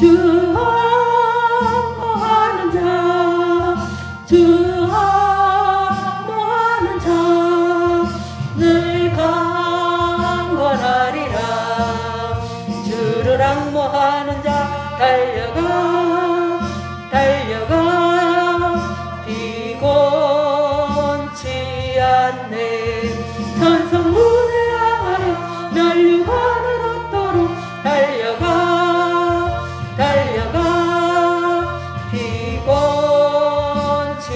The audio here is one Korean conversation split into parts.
주 흠모하는 자, 주 흠모하는 자, 늘 강건하리라. 주를 흠모하는 자, 달려가 달려가 피곤치 않네. 천성문을 향하여 면류관을 얻도록 달려가 달려가 피곤치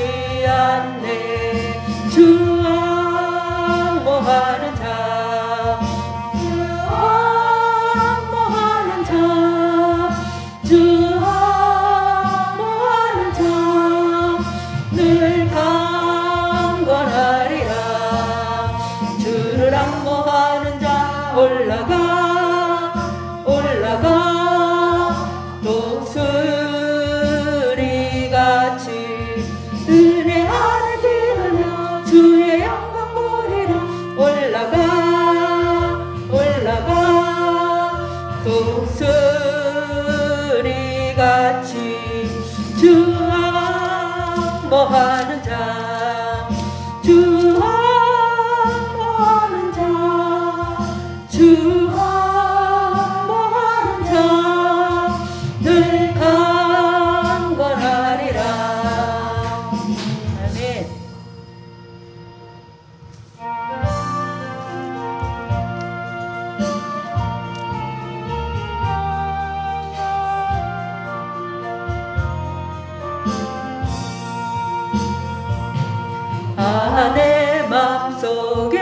않네. 주 흠모하는 자, 주 흠모하는 자, 주 흠모하는 자, 늘 강건하리라. 주를 흠모하는 자, 올라가 올라가 독수리같이 은혜 안에 기르며 주의 영광 보리라. 올라가 올라가 독수리같이 주 흠모하는 자, 주 흠모하는 자, 주 흠모하는 자, 늘 강건하리라. 아멘. 내 맘속에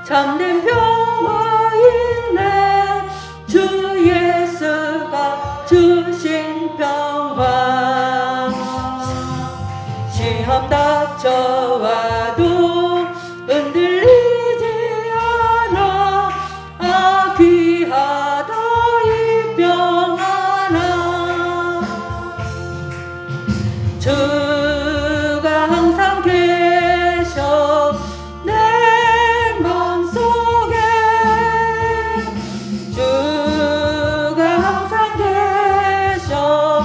참된 평화 있네. 주 예수가 주신 평화. 시험 닥쳐와도 흔들리지 않아. 아 귀하다 이 평화나. 주가 항상 계셔 내 맘속에. 주가 항상 계셔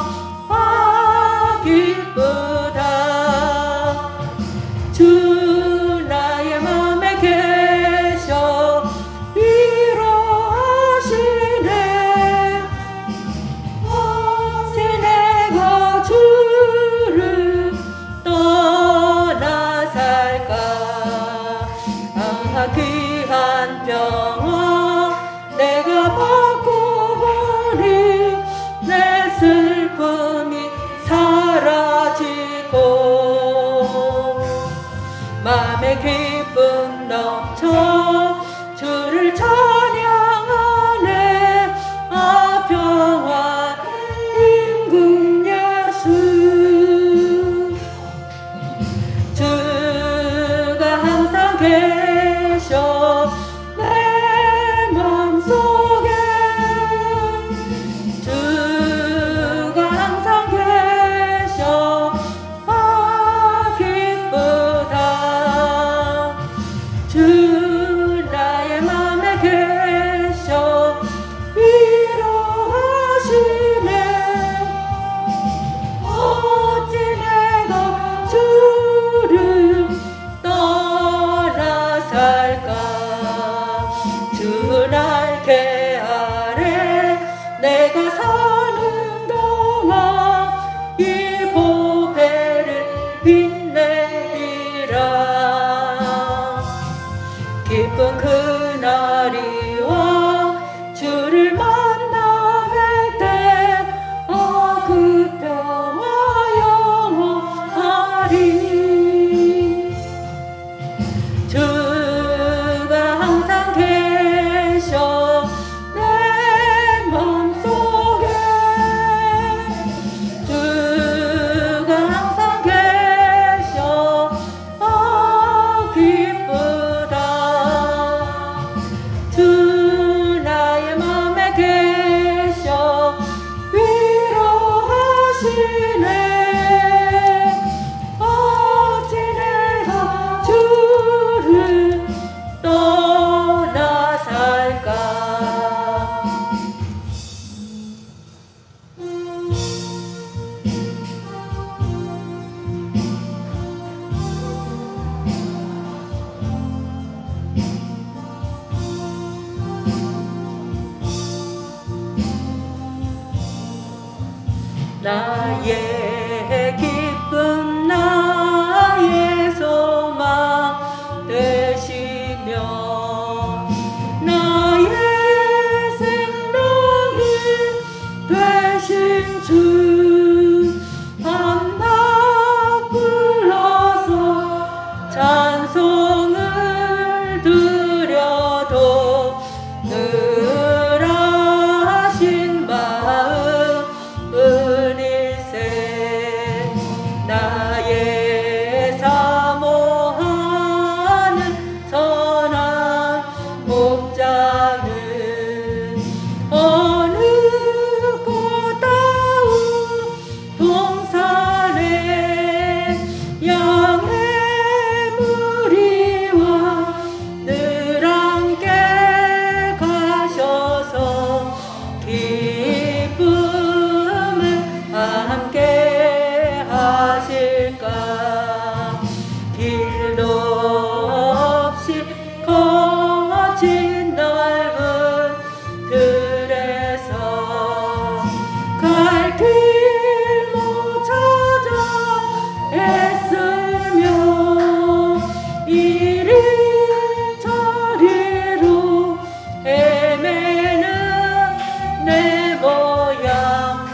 나의 기쁨 나의 소망 되시며 나의 생명이 되신 주 밤낮 불러서 찬송을 드려도 늘 하신 마음 은일세 나의 사모하는 선한 목자는 어느 꽃다운 동산에 양의 무리와 늘 함께 가셔서 기쁨을 함께 하실까 길도 없이 거친 넓은 들에서 갈 길 못 찾아 애쓰며 이리저리로 헤매는 내 모양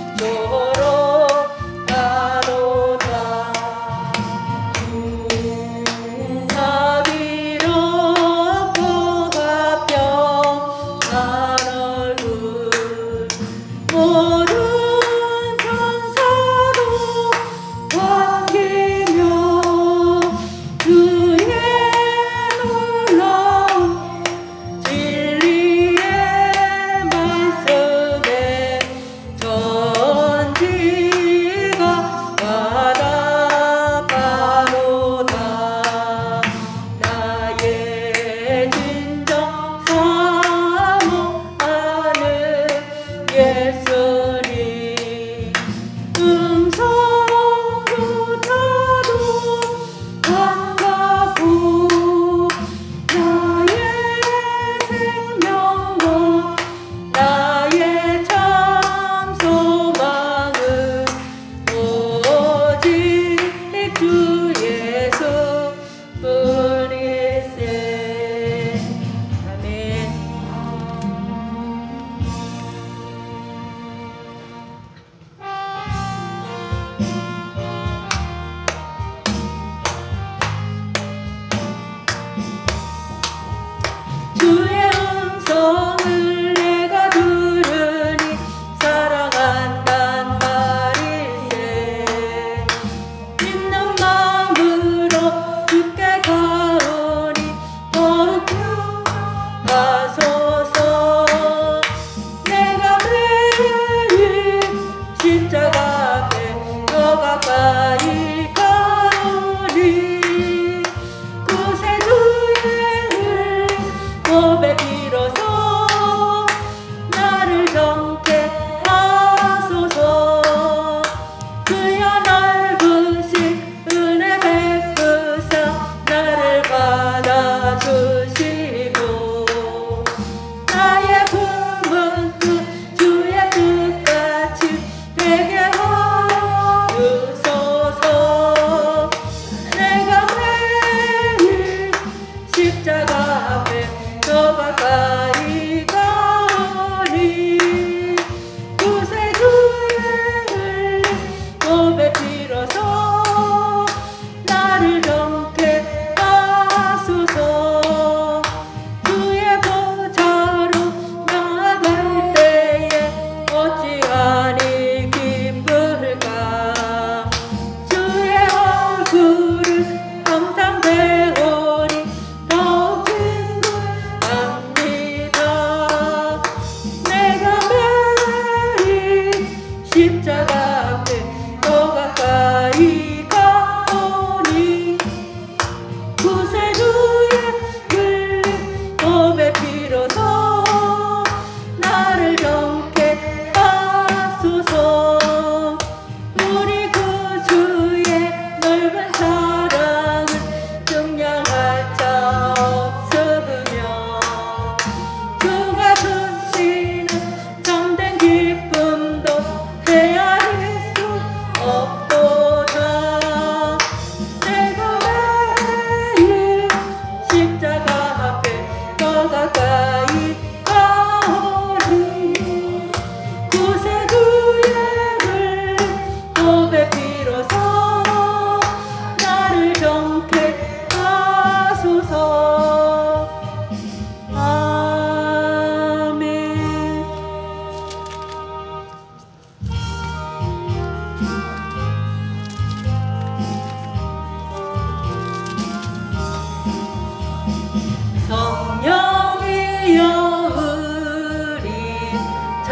전승조로 가로다 자비롭고 화평한 얼굴 모든 천사도 반기며 주의 놀라운 진리의 말씀에 전지가 바닷가로다 나의 진정 사모하는 예수님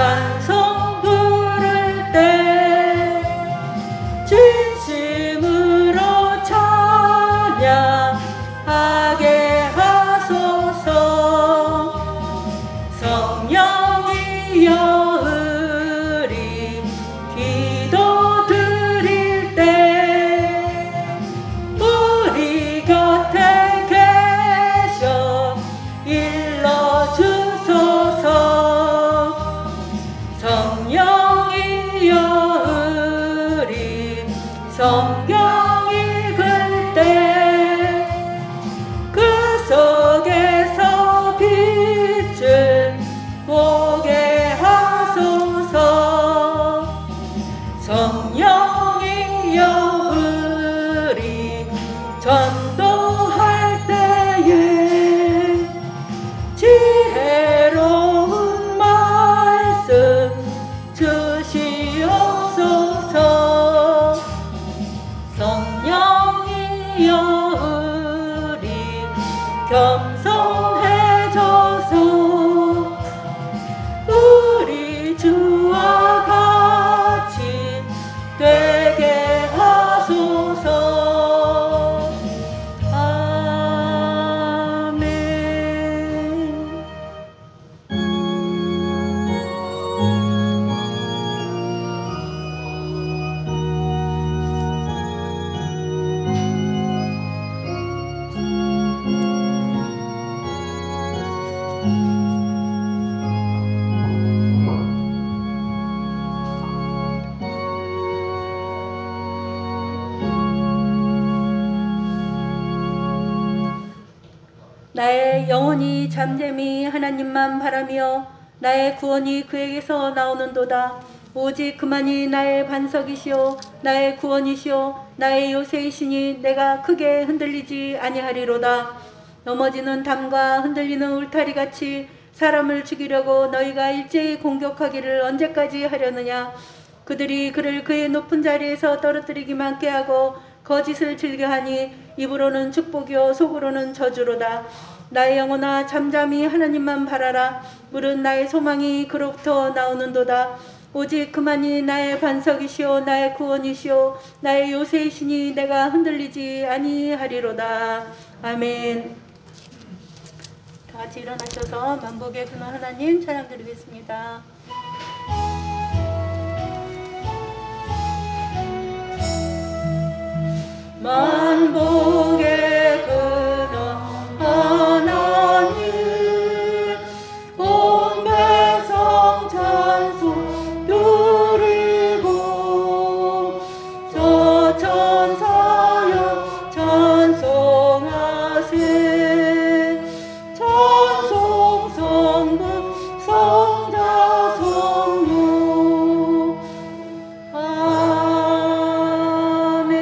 찬송 부를 때 진심으로 찬양하게 하소서. 성령이여 우리 기도 드릴 때 우리 곁에 계셔 일러주소서. 성령이여 우리 성경 읽을 때 그 속에서 빛을 보게 하소서. 성령이여 우리 전도할 때에 지혜로운 말씀 주시옵소서. 성령이여 우리 겸손해져서 우리 주와 같이 되게 하소서. 아멘. 나의 영혼이 잠잠히 하나님만 바라며 나의 구원이 그에게서 나오는도다. 오직 그만이 나의 반석이시오 나의 구원이시오 나의 요새이시니 내가 크게 흔들리지 아니하리로다. 넘어지는 담과 흔들리는 울타리같이 사람을 죽이려고 너희가 일제히 공격하기를 언제까지 하려느냐. 그들이 그를 그의 높은 자리에서 떨어뜨리기만 꾀하고 거짓을 즐겨하니 입으로는 축복이요 속으로는 저주로다. 나의 영혼아 잠잠히 하나님만 바라라. 물은 나의 소망이 그로부터 나오는도다. 오직 그만이 나의 반석이시오 나의 구원이시오 나의 요새이시니 내가 흔들리지 아니하리로다. 아멘. 다 같이 일어나셔서 만복의 근원 하나님 찬양 드리겠습니다. 만복의 근원 하나님 온 백성 찬송 드리고 저 천사여 찬송하세. 찬송 성부 성자 성령 아멘.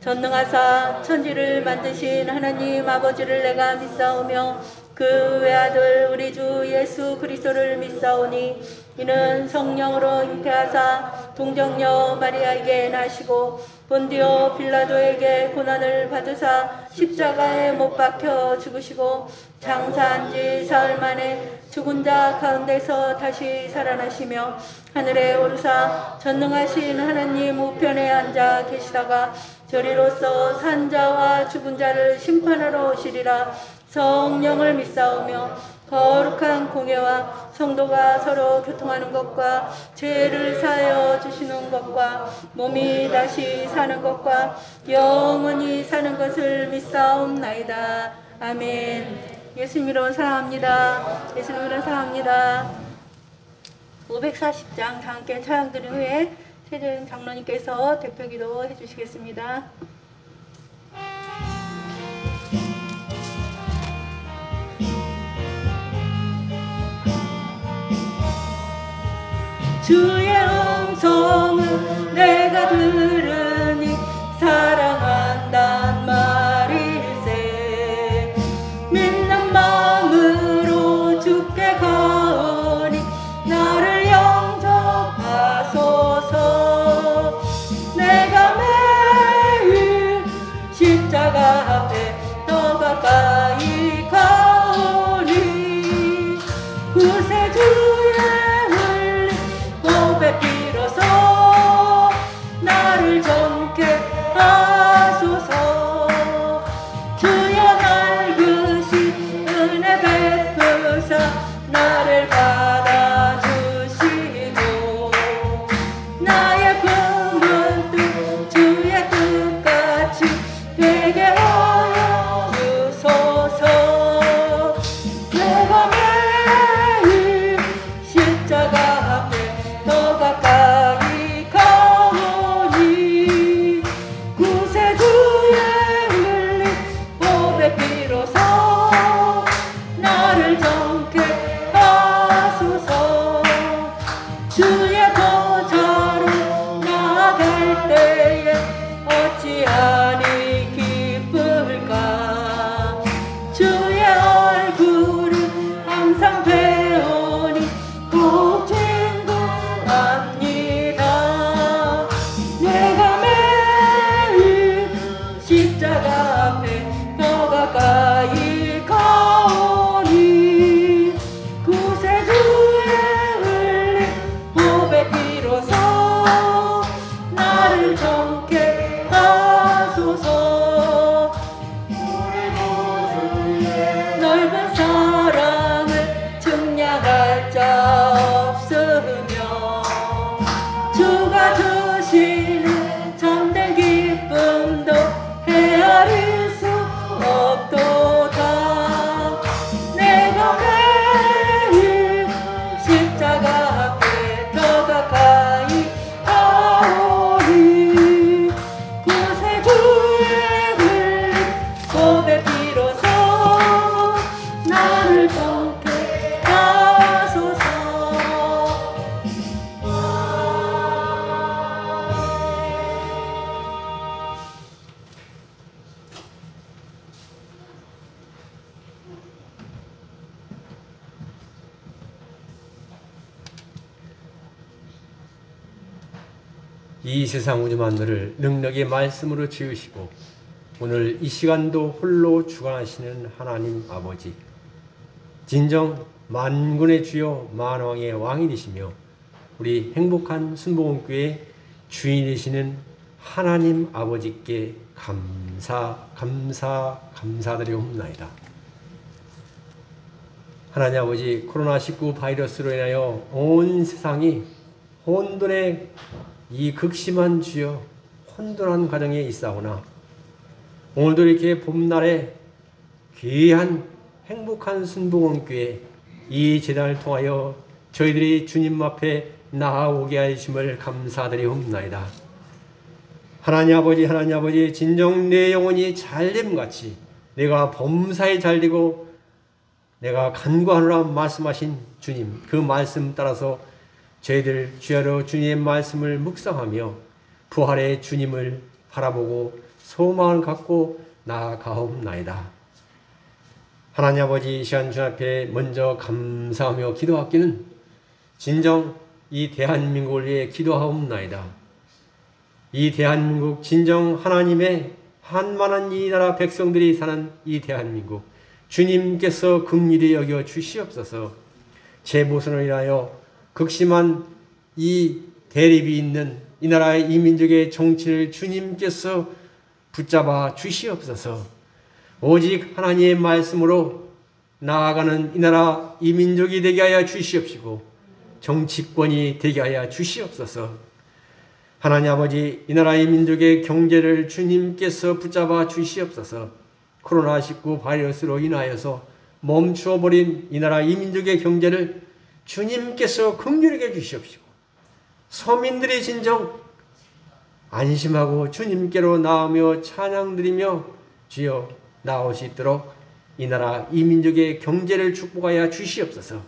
전능하사 천지를 만드신 하나님 아버지를 내가 믿사오며 그 외아들 우리 주 예수 그리스도를 믿사오니 이는 성령으로 잉태하사 동정녀 마리아에게 나시고 본디오 빌라도에게 고난을 받으사 십자가에 못 박혀 죽으시고 장사한 지 사흘 만에 죽은 자 가운데서 다시 살아나시며 하늘에 오르사 전능하신 하나님 우편에 앉아 계시다가 저리로서 산 자와 죽은 자를 심판하러 오시리라. 성령을 믿사오며 거룩한 공예와 성도가 서로 교통하는 것과 죄를 사하여 주시는 것과 몸이 다시 사는 것과 영원히 사는 것을 믿사옵나이다. 아멘. 예수님으로 사랑합니다. 예수님으로 사랑합니다. 540장 다 함께 찬양 드린 후에 최재은 장로님께서 대표기도 해주시겠습니다. 주의 음성을 내가 들으니 사랑한단 말일세. 믿는 마음으로 주께 가오니 나를 영접하소서. 내가 매일 십자가 앞에 더 가까이 가오니 넓은 사랑을 증량할 자 없으며 주가 주시는 참된 기쁨도 헤아릴 수 없도다. 내가 매일 십자가 앞에 더 가까이 가오니 구세 주의 흘린 보배 피로써 나를 통케 하소서. 이 세상 우주 만물을 능력의 말씀으로 지으시고 오늘 이 시간도 홀로 주관하시는 하나님 아버지, 진정 만군의 주여 만왕의 왕이 되시며 우리 행복한 순복음교회 주인이시는 하나님 아버지께 감사드리옵나이다. 하나님 아버지, 코로나19 바이러스로 인하여 온 세상이 혼돈의 이 극심한 주여 혼돈한 과정에 있사오나 오늘도 이렇게 봄날에 귀한 행복한 순복음교회 이 제단을 통하여 저희들이 주님 앞에 나아오게 하심을 감사드리옵나이다. 하나님 아버지, 진정 내 영혼이 잘됨같이 내가 범사에 잘되고 내가 간구하노라 말씀하신 주님, 그 말씀 따라서 저희들 주야로 주님의 말씀을 묵상하며 부활의 주님을 바라보고 소망을 갖고 나아가옵나이다. 하나님 아버지, 이 시간 주님 앞에 먼저 감사하며 기도하기는 진정 이 대한민국을 위해 기도하옵나이다. 이 대한민국 진정 하나님의 한만한 이 나라 백성들이 사는 이 대한민국 주님께서 긍휼히 여겨 주시옵소서. 재보선을 인하여 극심한 이 대립이 있는 이 나라의 이 민족의 정치를 주님께서 붙잡아 주시옵소서. 오직 하나님의 말씀으로 나아가는 이 나라 이 민족이 되게 하여 주시옵시고 정치권이 되게 하여 주시옵소서. 하나님 아버지, 이 나라 이 민족의 경제를 주님께서 붙잡아 주시옵소서. 코로나19 바이러스로 인하여서 멈추어버린 이 나라 이 민족의 경제를 주님께서 긍휼하게 주시옵시고 서민들이 진정 안심하고 주님께로 나오며 찬양드리며 주여 나올 수 있도록 이 나라 이 민족의 경제를 축복하여 주시옵소서.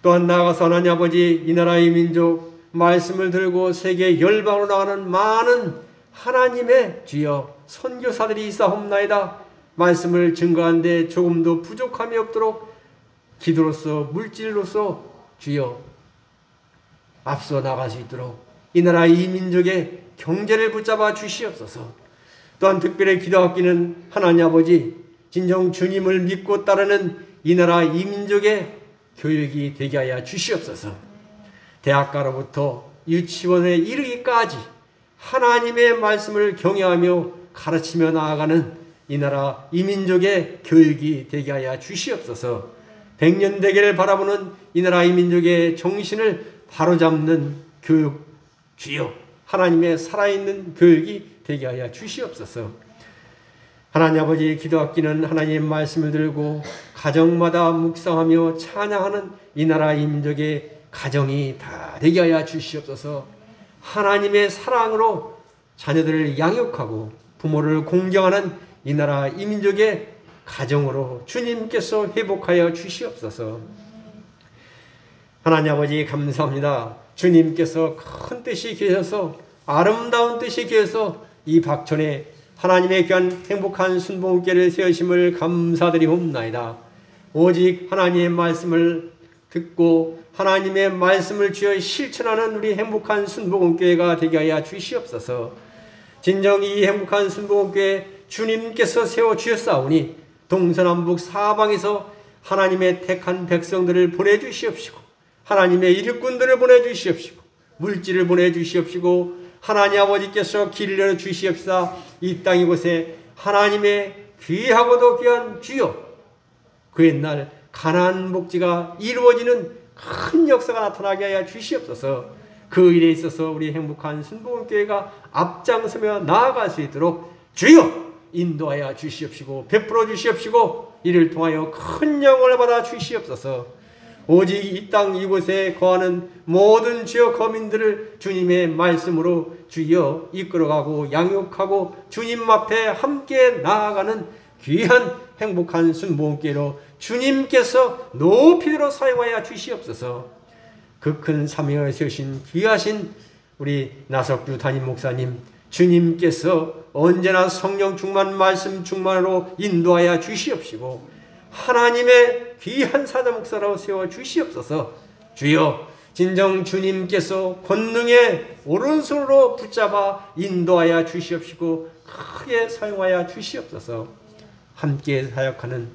또한 나아가서 하나님 아버지, 이 나라 이 민족 말씀을 들고 세계 열방으로 나가는 많은 하나님의 주여 선교사들이 있사옵나이다. 말씀을 증거하는데 조금도 부족함이 없도록 기도로서 물질로서 주여 앞서 나갈 수 있도록 이 나라 이 민족의 경제를 붙잡아 주시옵소서. 또한 특별히 기도하기는 하나님 아버지, 진정 주님을 믿고 따르는 이 나라 이 민족의 교육이 되게 하여 주시옵소서. 대학가로부터 유치원에 이르기까지 하나님의 말씀을 경외하며 가르치며 나아가는 이 나라 이 민족의 교육이 되게 하여 주시옵소서. 백년대계를 바라보는 이 나라 이 민족의 정신을 바로잡는 교육 주여 하나님의 살아있는 교육이 되게 하여 주시옵소서. 하나님 아버지, 기도하기는 하나님의 말씀을 들고 가정마다 묵상하며 찬양하는 이 나라 이 민족의 가정이 다 되게 하여 주시옵소서. 하나님의 사랑으로 자녀들을 양육하고 부모를 공경하는 이 나라 이 민족의 가정으로 주님께서 회복하여 주시옵소서. 하나님 아버지, 감사합니다. 주님께서 큰 뜻이 계셔서 아름다운 뜻이 계셔서 이 박천에 하나님의 귀한 행복한 순복음교회를 세우심을 감사드리옵나이다. 오직 하나님의 말씀을 듣고 하나님의 말씀을 주여 실천하는 우리 행복한 순복음교회가 되게 하여 주시옵소서. 진정 이 행복한 순복음교회 주님께서 세워주셨사오니 동서남북 사방에서 하나님의 택한 백성들을 보내주시옵시고 하나님의 일꾼들을 보내주시옵시고 물질을 보내주시옵시고 하나님 아버지께서 길을 열어주시옵사 이 땅 이곳에 하나님의 귀하고도 귀한 주여 그 옛날 가나안 복지가 이루어지는 큰 역사가 나타나게 하여 주시옵소서. 그 일에 있어서 우리 행복한 순복음교회가 앞장서며 나아갈 수 있도록 주여 인도하여 주시옵시고 베풀어 주시옵시고 이를 통하여 큰 영광을 받아 주시옵소서. 오직 이 땅 이곳에 거하는 모든 주여 거민들을 주님의 말씀으로 주여 이끌어가고 양육하고 주님 앞에 함께 나아가는 귀한 행복한 순복음교회로 주님께서 높이도록 사용하여 주시옵소서. 그 큰 사명을 세우신 귀하신 우리 나석주 담임 목사님, 주님께서 언제나 성령 충만 말씀 충만으로 인도하여 주시옵시고 하나님의 귀한 사자 목사로 세워 주시옵소서. 주여 진정 주님께서 권능의 오른손으로 붙잡아 인도하여 주시옵시고 크게 사용하여 주시옵소서. 함께 사역하는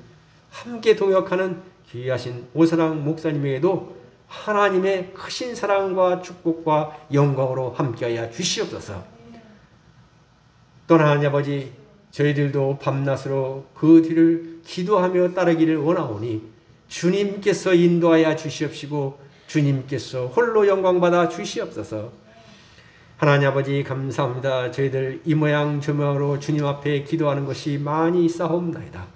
함께 동역하는 귀하신 오선왕 목사님에게도 하나님의 크신 사랑과 축복과 영광으로 함께하여 주시옵소서. 또한 하나님 아버지, 저희들도 밤낮으로 그 뒤를 기도하며 따르기를 원하오니 주님께서 인도하여 주시옵시고 주님께서 홀로 영광받아 주시옵소서. 하나님 아버지 감사합니다. 저희들 이 모양 저 모양으로 주님 앞에 기도하는 것이 많이 있사옵나이다.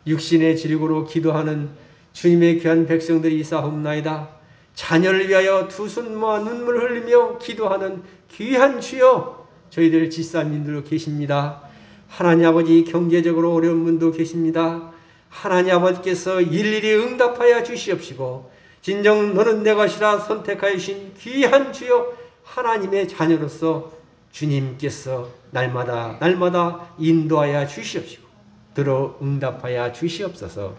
육신의 질고로 기도하는 주님의 귀한 백성들이 있사옵나이다. 자녀를 위하여 두 손 모아 눈물을 흘리며 기도하는 귀한 주여 저희들 집사님들도 계십니다. 하나님 아버지 경제적으로 어려운 분도 계십니다. 하나님 아버지께서 일일이 응답하여 주시옵시고 진정 너는 내 것이라 선택하여 주신 귀한 주여 하나님의 자녀로서 주님께서 날마다 인도하여 주시옵시고 들어 응답하여 주시옵소서.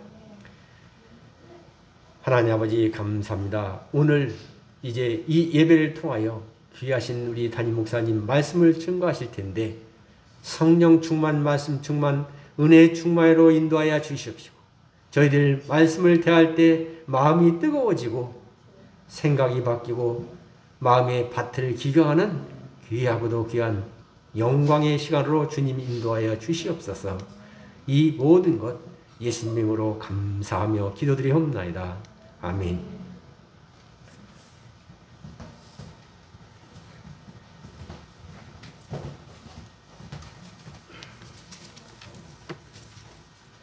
하나님 아버지 감사합니다. 오늘 이제 이 예배를 통하여 귀하신 우리 담임 목사님 말씀을 증거하실 텐데 성령 충만 말씀 충만 은혜 충만으로 인도하여 주시옵시고 저희들 말씀을 대할 때 마음이 뜨거워지고 생각이 바뀌고 마음의 밭을 기경하는 귀하고도 귀한 영광의 시간으로 주님 인도하여 주시옵소서. 이 모든 것 예수님 이름으로 감사하며 기도드리옵나이다. 아멘.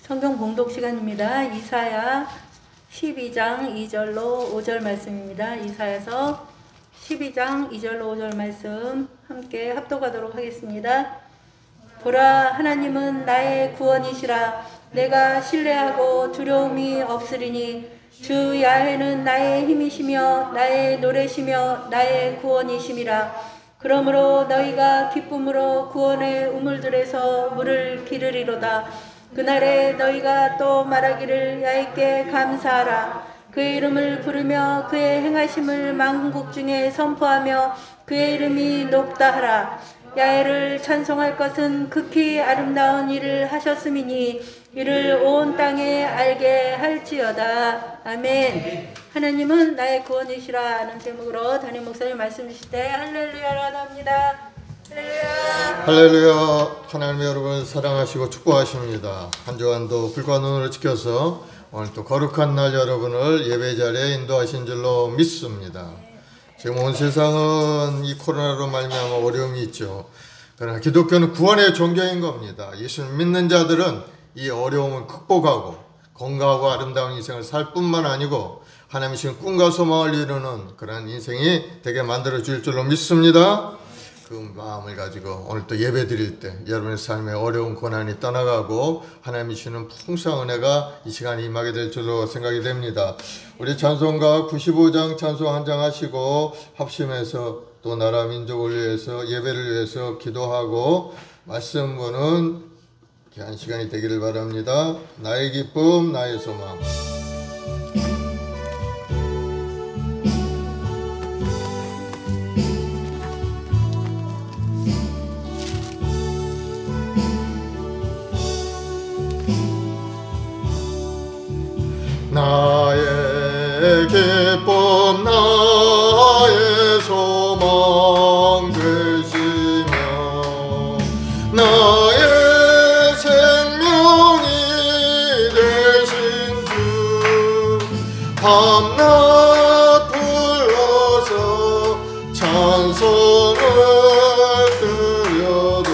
성경 봉독 시간입니다. 이사야 12장 2절로 5절 말씀입니다. 이사야서 12장 2절로 5절 말씀 함께 합독하도록 하겠습니다. 보라, 하나님은 나의 구원이시라. 내가 신뢰하고 두려움이 없으리니 주 야훼는 나의 힘이시며 나의 노래시며 나의 구원이심이라. 그러므로 너희가 기쁨으로 구원의 우물들에서 물을 기르리로다. 그날에 너희가 또 말하기를 야훼께 감사하라. 그의 이름을 부르며 그의 행하심을 만국 중에 선포하며 그의 이름이 높다 하라. 야훼를 찬송할 것은 극히 아름다운 일을 하셨음이니 이를 온 땅에 알게 할지어다. 아멘. 하나님은 나의 구원이시라 하는 제목으로 담임 목사님 말씀 주실 때 할렐루야라 합니다. 할렐루야. 할렐루야. 하나님 여러분 사랑하시고 축복하십니다. 한 주간도 불과 눈으로 지켜서 오늘 또 거룩한 날 여러분을 예배 자리에 인도하신 줄로 믿습니다. 지금 온 세상은 이 코로나로 말미암아 어려움이 있죠. 그러나 기독교는 구원의 종교인 겁니다. 예수를 믿는 자들은 이 어려움을 극복하고 건강하고 아름다운 인생을 살 뿐만 아니고 하나님이 주신 꿈과 소망을 이루는 그런 인생이 되게 만들어 줄 줄로 믿습니다. 그 마음을 가지고 오늘 또 예배 드릴 때 여러분의 삶에 어려운 고난이 떠나가고 하나님이 주시는 풍성한 은혜가 이 시간에 임하게 될 줄로 생각이 됩니다. 우리 찬송가 95장 찬송 한 장 하시고 합심해서 또 나라 민족을 위해서 예배를 위해서 기도하고 말씀 보는 귀한 시간이 되기를 바랍니다. 나의 기쁨 나의 소망. 나의 기쁨 나의 소망 되시며 나의 생명이 되신 주 밤낮 불러서 찬송을 드려도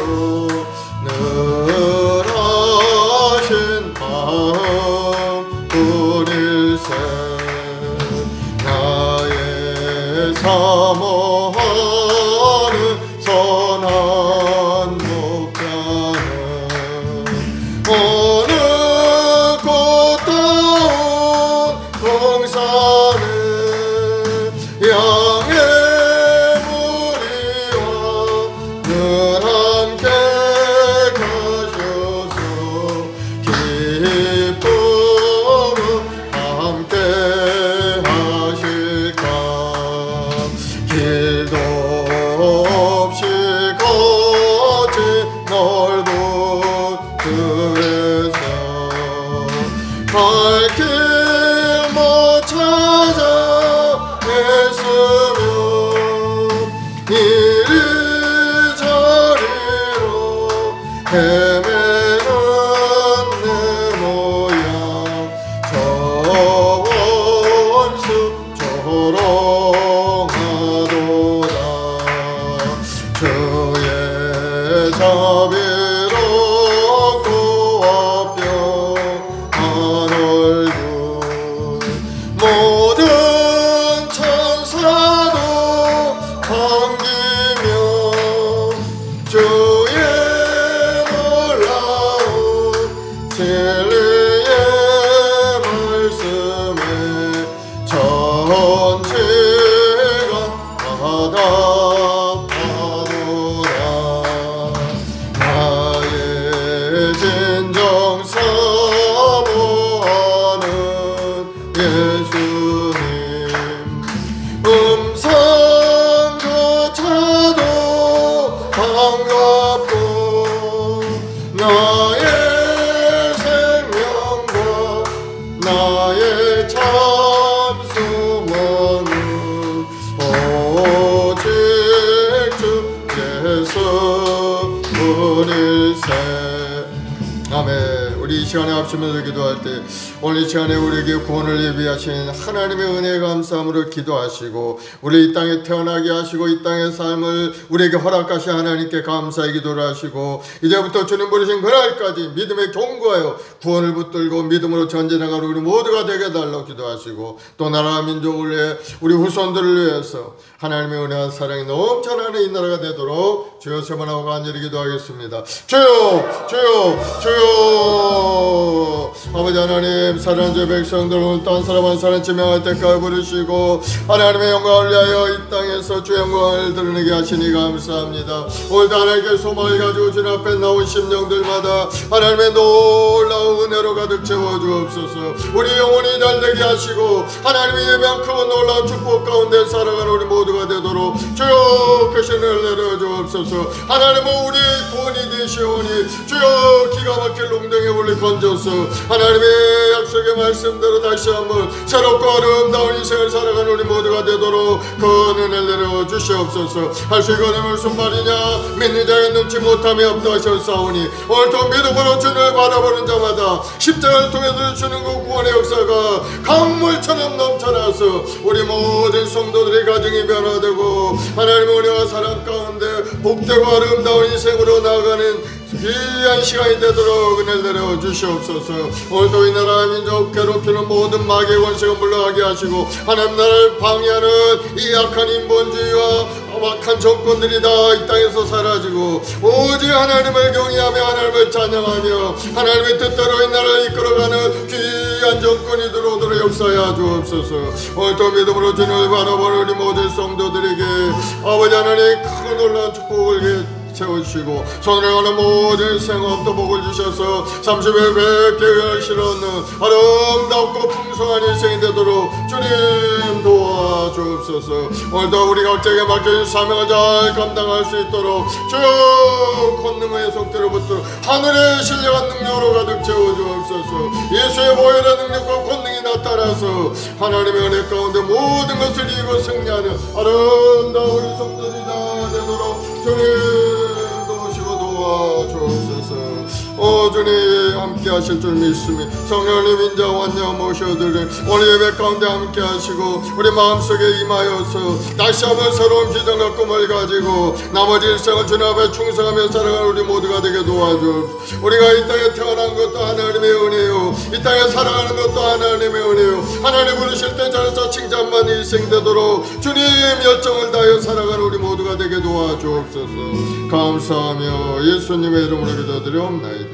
늘 하신 마음 뿐일세. 나의 사모하는 선한 목자는 어느 꽃다운 동산은 양의 무리와 늘 함께 가셔서 기쁨은 함께 하실까. 길도 없이 거친 넓은 들에서 갈 길 못 찾아 애쓰며 이리저리로 헤매는 내 모양 저 원수 조롱하도다. 주의 자비롭고 화평한 얼굴 모든 천사도 반기며 주의 놀라운 진리의 말씀에 전체가 화답하노라. 나의 진정 사모하는 예수님 음성조차도 반갑고 나의 생명과 나의 참 소망은 오직 주 예수 뿐일세. 아멘. 우리 이 시간에 합심해서 기도할 때 오늘 이 시간에 우리에게 구원을 예비하신 하나님의 은혜에 감사함으로 기도하시고 우리 이 땅에 태어나게 하시고 이 땅의 삶을 우리에게 허락하신 하나님께 감사의 기도를 하시고 이제부터 주님 부르신 그날까지 믿음에 견고하여 구원을 붙들고 믿음으로 전진해가는 우리 모두가 되게 해달라고 기도하시고 또 나라와 민족을 위해 우리 후손들을 위해서 하나님의 은혜와 사랑이 넘쳐나는 이 나라가 되도록 주여 세 번 하고 간절히 기도하겠습니다. 주여 주여 주여. 아버지 하나님, 사랑하는 주 백성들 오늘 딴 사람 한 사람 지명할 때까지 부르시고 하나님의 영광을 위하여 이 땅에서 주의 영광을 드러내게 하시니 감사합니다. 오늘도 하나님께 소망을 가지고 주님 앞에 나온 심령들마다 하나님의 놀라운 은혜로 가득 채워주옵소서. 우리 영혼이 잘되게 하시고 하나님의 예배한 크고 놀라운 축복 가운데 살아가는 우리 모두가 되도록 주여 크신 은혜를 내려주옵소서. 하나님은 우리 구원이 되시오니 주여 기가 막힐 농덩이에 우리 건져서 하나님의 약속의 말씀대로 다시 한번 새롭고 아름다운 인생을 살아가는 우리 모두가 되도록 그 은혜를 내려주시옵소서. 할 수 있거든 무슨 말이냐, 믿는 자의 눈치 못함이 없다 하셨사오니 오늘도 믿음으로 주님을 바라보는 자마다 십자가를 통해서 주는 그 구원의 역사가 강물처럼 넘쳐나서 우리 모든 성도들의 가정이 변화되고 하나님의 은혜와 사랑 가운데 복되고 아름다운 인생으로 나아가는 귀한 시간이 되도록 은혜를 내려주시옵소서. 오늘도 이 나라 민족 괴롭히는 모든 마귀의 원수가 물러가게 하시고 하나님 나라를 방해하는 이 악한 인본주의와 악한 정권들이 다 이 땅에서 사라지고 오직 하나님을 경외하며 하나님을 찬양하며 하나님의 뜻대로 이 나라를 이끌어가는 귀한 정권이 들어오도록 역사하여 주옵소서. 오늘도 믿음으로 주님을 바라보는 우리 모든 성도들에게 아버지 하나님 큰 놀라운 축복을 채우시고 손을 하는 모든 생업도 복을 주셔서 30에 100개 실어넣는 아름답고 풍성한 인생이 되도록 주님 도와주옵소서. 오늘도 우리 각자에게 맡겨진 사명을 잘 감당할 수 있도록 주 권능의 속죄로부터 하늘의 신령한 능력으로 가득 채워주옵소서. 예수의 보혈의 능력과 권능이 나타나서 하나님의 은혜 가운데 모든 것을 이기고 승리하는 아름다운 우리 성도들이 다 되도록 주님 도와주옵소서. 주님 함께 하실 줄 믿습니다. 성령님 인자 완전 모셔드린 오늘 예배 가운데 함께 하시고 우리 마음속에 임하여서 다시 한번 새로운 비전과 꿈을 가지고 나머지 일생을 주님 앞에 충성하며 살아가는 우리 모두가 되게 도와주옵소서. 우리가 이 땅에 태어난 것도 하나님의 은혜요, 이 땅에 살아가는 것도 하나님의 은혜요. 하나님 부르실 때 저저 칭찬만 일생되도록 주님 열정을 다하여 살아가는 우리 모두가 되게 도와주옵소서. 감사하며 예수님의 이름으로 기도드리옵나이다.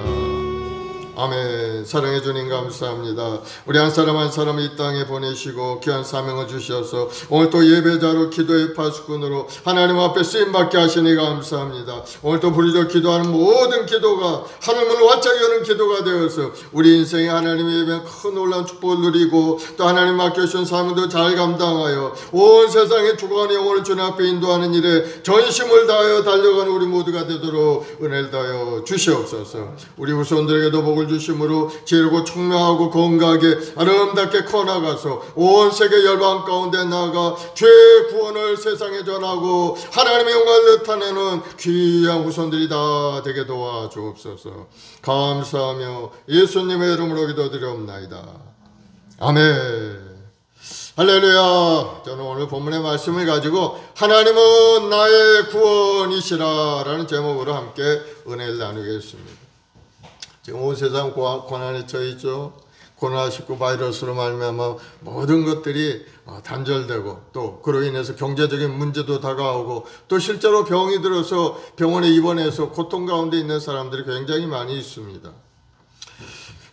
아멘. 사랑해 주님 감사합니다. 우리 한 사람 한 사람 이 땅에 보내시고 귀한 사명을 주셔서 오늘 또 예배자로 기도의 파수꾼으로 하나님 앞에 쓰임받게 하시니 감사합니다. 오늘 또 부르짖어 기도하는 모든 기도가 하늘문을 활짝 여는 기도가 되어서 우리 인생에 하나님의 예배는 큰 놀라운 축복을 누리고 또 하나님 맡겨주신 사명도 잘 감당하여 온 세상의 주관의 영혼을 주님 앞에 인도하는 일에 전심을 다하여 달려가는 우리 모두가 되도록 은혜를 다하여 주시옵소서. 우리 후손들에게도 복을 주심으로 지혜롭고 청명하고 건강하게 아름답게 커나가서 온 세계 열방 가운데 나아가 죄의 구원을 세상에 전하고 하나님의 영광을 나타내는 귀한 후손들이 다 되게 도와주옵소서. 감사하며 예수님의 이름으로 기도드리옵나이다. 아멘. 할렐루야. 저는 오늘 본문의 말씀을 가지고 하나님은 나의 구원이시라 라는 제목으로 함께 은혜를 나누겠습니다. 지금 온 세상 고난에 처해있죠. 코로나19 바이러스로 말미암아 모든 것들이 단절되고 또 그로 인해서 경제적인 문제도 다가오고 또 실제로 병이 들어서 병원에 입원해서 고통 가운데 있는 사람들이 굉장히 많이 있습니다.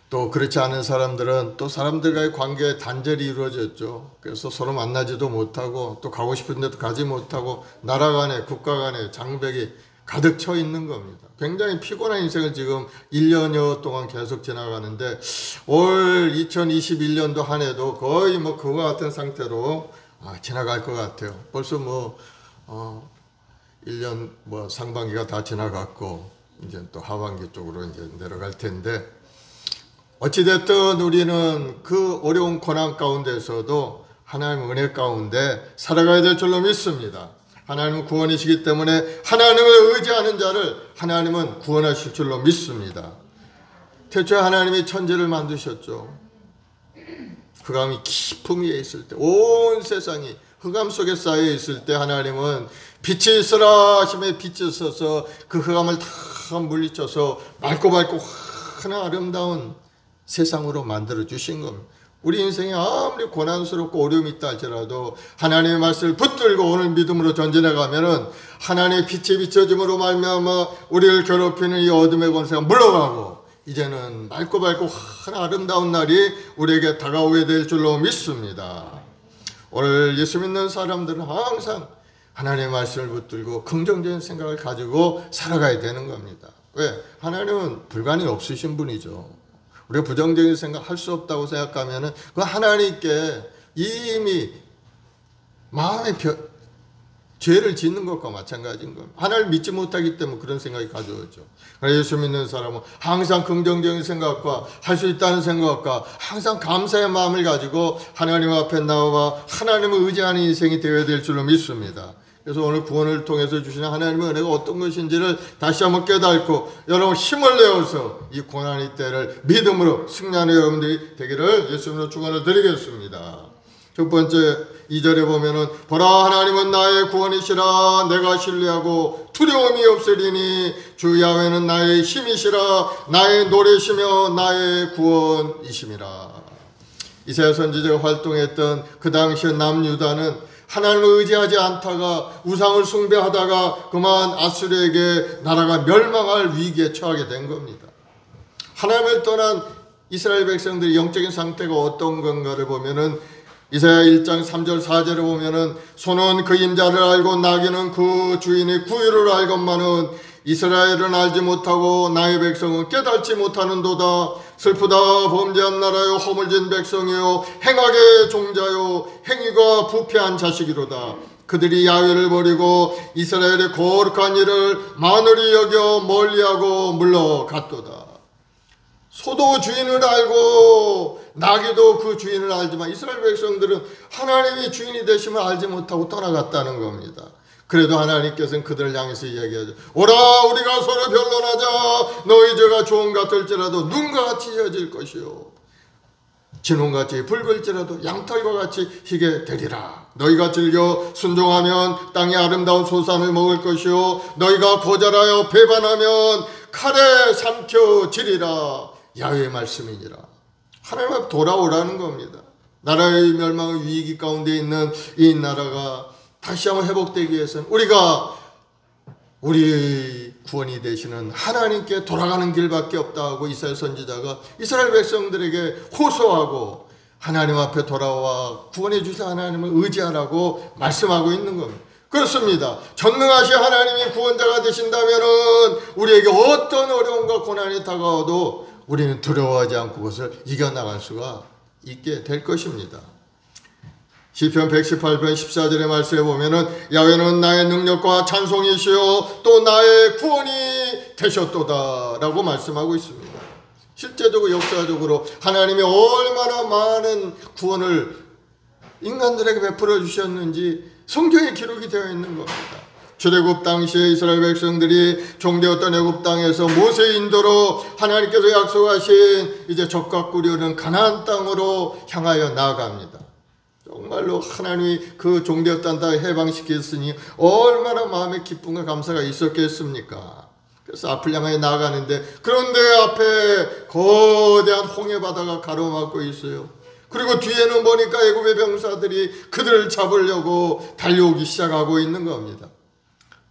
또 그렇지 않은 사람들은 또 사람들과의 관계에 단절이 이루어졌죠. 그래서 서로 만나지도 못하고 또 가고 싶은 데도 가지 못하고 나라 간에 국가 간에 장벽이 가득 쳐 있는 겁니다. 굉장히 피곤한 인생을 지금 1년여 동안 계속 지나가는데 올 2021년도 한 해도 거의 그와 같은 상태로 지나갈 것 같아요. 벌써 1년 상반기가 다 지나갔고 이제 또 하반기 쪽으로 이제 내려갈 텐데 어찌됐든 우리는 그 어려운 고난 가운데서도 하나님의 은혜 가운데 살아가야 될 줄로 믿습니다. 하나님은 구원이시기 때문에 하나님을 의지하는 자를 하나님은 구원하실 줄로 믿습니다. 태초에 하나님이 천지를 만드셨죠. 흑암이 깊은 위에 있을 때, 온 세상이 흑암 속에 쌓여 있을 때 하나님은 빛이 있으라 하심에 빛이 있어서 그 흑암을 다 물리쳐서 맑고 환한 아름다운 세상으로 만들어 주신 겁니다. 우리 인생에 아무리 고난스럽고 어려움이 있다 할지라도 하나님의 말씀을 붙들고 오늘 믿음으로 전진해 가면은 하나님의 빛이 비춰짐으로 말미암아 우리를 괴롭히는 이 어둠의 권세가 물러가고 이제는 맑고 환한 아름다운 날이 우리에게 다가오게 될 줄로 믿습니다. 오늘 예수 믿는 사람들은 항상 하나님의 말씀을 붙들고 긍정적인 생각을 가지고 살아가야 되는 겁니다. 왜? 하나님은 불가능이 없으신 분이죠. 우리가 부정적인 생각 할 수 없다고 생각하면은 그 하나님께 이미 마음에 죄를 짓는 것과 마찬가지인 겁니다. 하나님을 믿지 못하기 때문에 그런 생각이 가져오죠. 그래서 예수 믿는 사람은 항상 긍정적인 생각과 할 수 있다는 생각과 항상 감사의 마음을 가지고 하나님 앞에 나와 하나님을 의지하는 인생이 되어야 될 줄로 믿습니다. 그래서 오늘 구원을 통해서 주시는 하나님의 은혜가 어떤 것인지를 다시 한번 깨닫고 여러분 힘을 내어서 이 고난의 때를 믿음으로 승리하는 여러분들이 되기를 예수님으로 축원을 드리겠습니다. 첫 번째 2절에 보면은 보라 하나님은 나의 구원이시라 내가 신뢰하고 두려움이 없으리니 주 야훼는 나의 힘이시라 나의 노래시며 나의 구원이심이라. 이사야 선지자가 활동했던 그 당시 남유다는 하나님을 의지하지 않다가 우상을 숭배하다가 그만 아수르에게 나라가 멸망할 위기에 처하게 된 겁니다. 하나님을 떠난 이스라엘 백성들의 영적인 상태가 어떤 건가를 보면은 이사야 1장 3절 4절에 보면은 소는 그 임자를 알고 나귀는 그 주인의 구유를 알건만은 이스라엘은 알지 못하고 나의 백성은 깨닫지 못하는도다. 슬프다. 범죄한 나라요 허물진 백성이요 행악의 종자요 행위가 부패한 자식이로다. 그들이 야훼를 버리고 이스라엘의 거룩한 일을 만홀히 여겨 멀리하고 물러갔도다. 소도 주인을 알고 나귀도 그 주인을 알지만 이스라엘 백성들은 하나님이 주인이 되심을 알지 못하고 떠나갔다는 겁니다. 그래도 하나님께서는 그들을 향해서 이야기하죠. 오라 우리가 서로 변론하자. 너희 죄가 주홍 같을지라도 눈과 같이 헤어질 것이요 진홍같이 붉을지라도 양털과 같이 희게 되리라. 너희가 즐겨 순종하면 땅의 아름다운 소산을 먹을 것이요 너희가 거절하여 배반하면 칼에 삼켜지리라. 야훼의 말씀이니라. 하나님 앞에 돌아오라는 겁니다. 나라의 멸망의 위기 가운데 있는 이 나라가 다시 한번 회복되기 위해서는 우리가 우리 구원이 되시는 하나님께 돌아가는 길밖에 없다 하고 이사야 선지자가 이스라엘 백성들에게 호소하고 하나님 앞에 돌아와 구원해 주실 하나님을 의지하라고 말씀하고 있는 겁니다. 그렇습니다. 전능하신 하나님이 구원자가 되신다면은 우리에게 어떤 어려움과 고난이 다가와도 우리는 두려워하지 않고 그것을 이겨나갈 수가 있게 될 것입니다. 시편 118편 14절의 말씀에 보면은 야훼는 나의 능력과 찬송이시요 또 나의 구원이 되셨도다 라고 말씀하고 있습니다. 실제적으로 역사적으로 하나님이 얼마나 많은 구원을 인간들에게 베풀어 주셨는지 성경에 기록이 되어 있는 겁니다. 출애굽 당시에 이스라엘 백성들이 종되었던 애굽 땅에서 모세의 인도로 하나님께서 약속하신 이제 젖과 꿀이 흐르는 가나안 땅으로 향하여 나아갑니다. 정말로 하나님이 그 종되었던 땅을 해방시켰으니 얼마나 마음의 기쁨과 감사가 있었겠습니까? 그래서 앞을 향해 나아가는데 그런데 앞에 거대한 홍해 바다가 가로막고 있어요. 그리고 뒤에는 보니까 애굽의 병사들이 그들을 잡으려고 달려오기 시작하고 있는 겁니다.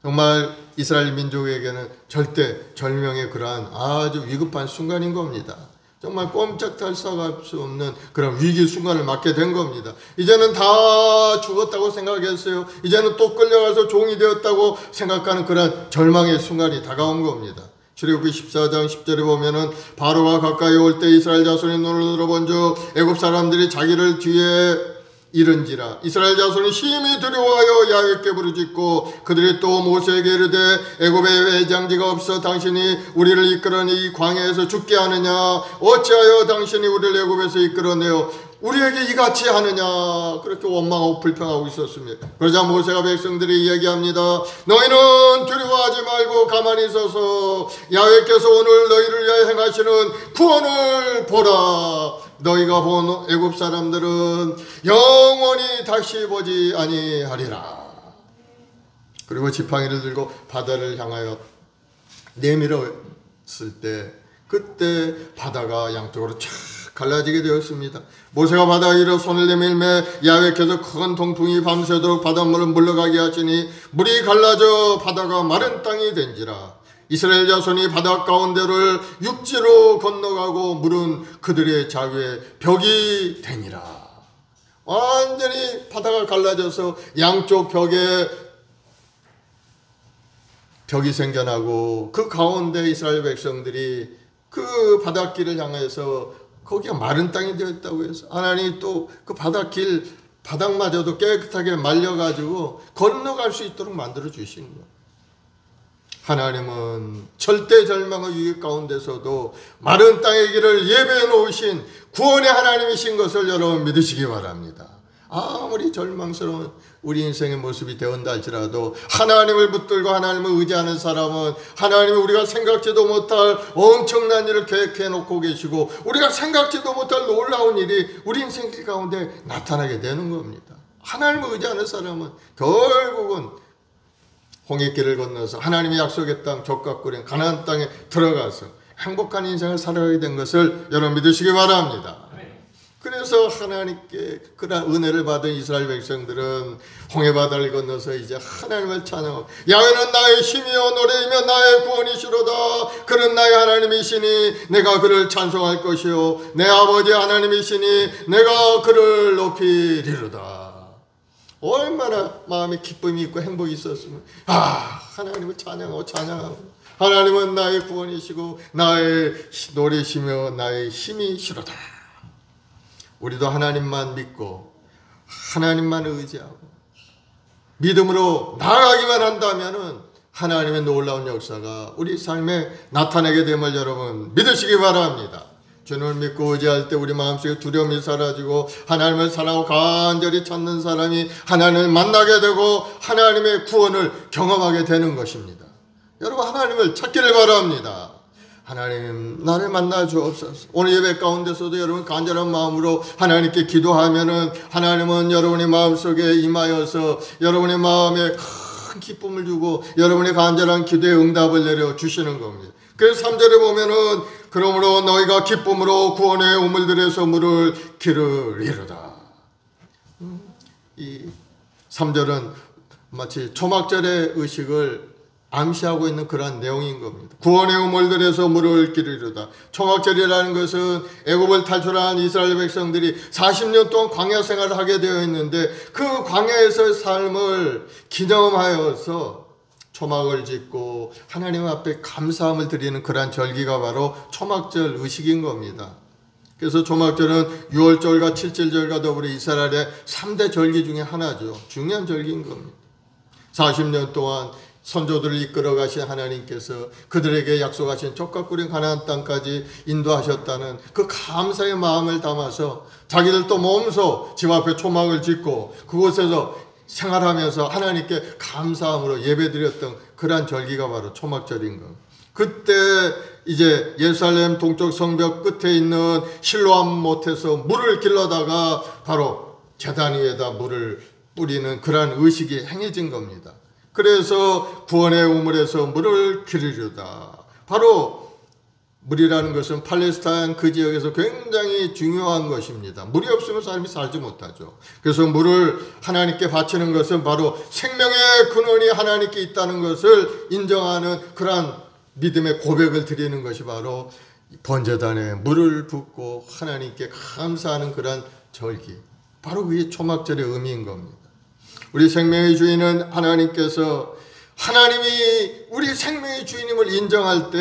정말 이스라엘 민족에게는 절대 절명의 그러한 아주 위급한 순간인 겁니다. 정말 꼼짝할 수 없는 그런 위기 순간을 맞게 된 겁니다. 이제는 다 죽었다고 생각했어요. 이제는 또 끌려가서 종이 되었다고 생각하는 그런 절망의 순간이 다가온 겁니다. 출애굽기 14장 10절에 보면은 바로가 가까이 올 때 이스라엘 자손이 눈을 들어본즉 애굽 사람들이 자기를 뒤에 이른지라. 이스라엘 자손이 심히 두려워하여 야훼께 부르짖고 그들이 또 모세에게 이르되 애굽에 외장지가 없어 당신이 우리를 이끌어내 이 광야에서 죽게 하느냐 어찌하여 당신이 우리를 애굽에서 이끌어내어 우리에게 이같이 하느냐 그렇게 원망하고 불평하고 있었습니다. 그러자 모세가 백성들이 이야기합니다. 너희는 두려워하지 말고 가만히 있어서 야훼께서 오늘 너희를 위하여 행하시는 구원을 보라. 너희가 본 애굽 사람들은 영원히 다시 보지 아니하리라. 그리고 지팡이를 들고 바다를 향하여 내밀었을 때 그때 바다가 양쪽으로 쫙 갈라지게 되었습니다. 모세가 바다 위로 손을 내밀매 야훼께서 큰 동풍이 밤새도록 바닷물을 물러가게 하시니 물이 갈라져 바다가 마른 땅이 된지라. 이스라엘 자손이 바다 가운데를 육지로 건너가고 물은 그들의 자위에 벽이 되니라. 완전히 바다가 갈라져서 양쪽 벽에 벽이 생겨나고 그 가운데 이스라엘 백성들이 그 바닷길을 향해서 거기가 마른 땅이 되었다고 해서 하나님이 또 그 바닷길 바닥마저도 깨끗하게 말려가지고 건너갈 수 있도록 만들어 주신 거예요. 하나님은 절대 절망의 위기 가운데서도 마른 땅의 길을 예배해 놓으신 구원의 하나님이신 것을 여러분 믿으시기 바랍니다. 아무리 절망스러운 우리 인생의 모습이 되온다 할지라도 하나님을 붙들고 하나님을 의지하는 사람은 하나님이 우리가 생각지도 못할 엄청난 일을 계획해 놓고 계시고 우리가 생각지도 못할 놀라운 일이 우리 인생 가운데 나타나게 되는 겁니다. 하나님을 의지하는 사람은 결국은 홍해길을 건너서 하나님이 약속의 땅 젖과 꿀인 가나안 땅에 들어가서 행복한 인생을 살아가게 된 것을 여러분 믿으시기 바랍니다. 그래서 하나님께 그런 은혜를 받은 이스라엘 백성들은 홍해바다를 건너서 이제 하나님을 찬양하고 야훼는 나의 힘이요 노래이며 나의 구원이시로다. 그는 나의 하나님이시니 내가 그를 찬송할 것이요 내 아버지 하나님이시니 내가 그를 높이리로다. 얼마나 마음에 기쁨이 있고 행복이 있었으면 하나님을 찬양하고 하나님은 나의 구원이시고 나의 노래시며 나의 힘이시로다. 우리도 하나님만 믿고 하나님만 의지하고 믿음으로 나아가기만 한다면은 하나님의 놀라운 역사가 우리 삶에 나타나게 됨을 여러분 믿으시기 바랍니다. 주님을 믿고 의지할 때 우리 마음속에 두려움이 사라지고 하나님을 사랑하고 간절히 찾는 사람이 하나님을 만나게 되고 하나님의 구원을 경험하게 되는 것입니다. 여러분, 하나님을 찾기를 바랍니다. 하나님, 나를 만나 주옵소서. 오늘 예배 가운데서도 여러분 간절한 마음으로 하나님께 기도하면은 하나님은 여러분의 마음속에 임하여서 여러분의 마음에 큰 기쁨을 주고 여러분의 간절한 기도에 응답을 내려 주시는 겁니다. 그래서 3절에 보면은 그러므로 너희가 기쁨으로 구원의 우물들에서 물을 기르리로다. 이 3절은 마치 초막절의 의식을 암시하고 있는 그러한 내용인 겁니다. 구원의 우물들에서 물을 기르리로다. 초막절이라는 것은 애굽을 탈출한 이스라엘 백성들이 40년 동안 광야 생활을 하게 되어 있는데 그 광야에서의 삶을 기념하여서 초막을 짓고 하나님 앞에 감사함을 드리는 그러한 절기가 바로 초막절 의식인 겁니다. 그래서 초막절은 6월절과 7절절과 더불어 이스라엘의 3대 절기 중에 하나죠. 중요한 절기인 겁니다. 40년 동안 선조들을 이끌어 가신 하나님께서 그들에게 약속하신 족과 꿀인 가나안 땅까지 인도하셨다는 그 감사의 마음을 담아서 자기들도 몸소 집 앞에 초막을 짓고 그곳에서 생활하면서 하나님께 감사함으로 예배드렸던 그러한 절기가 바로 초막절인 것. 그때 이제 예루살렘 동쪽 성벽 끝에 있는 실로암 못에서 물을 길러다가 바로 제단 위에다 물을 뿌리는 그러한 의식이 행해진 겁니다. 그래서 구원의 우물에서 물을 기르리로다. 바로 물이라는 것은 팔레스타인 그 지역에서 굉장히 중요한 것입니다. 물이 없으면 사람이 살지 못하죠. 그래서 물을 하나님께 바치는 것은 바로 생명의 근원이 하나님께 있다는 것을 인정하는 그러한 믿음의 고백을 드리는 것이 바로 번제단에 물을 붓고 하나님께 감사하는 그러한 절기, 바로 그게 초막절의 의미인 겁니다. 우리 생명의 주인은 하나님께서 하나님이 우리 생명의 주인임을 인정할 때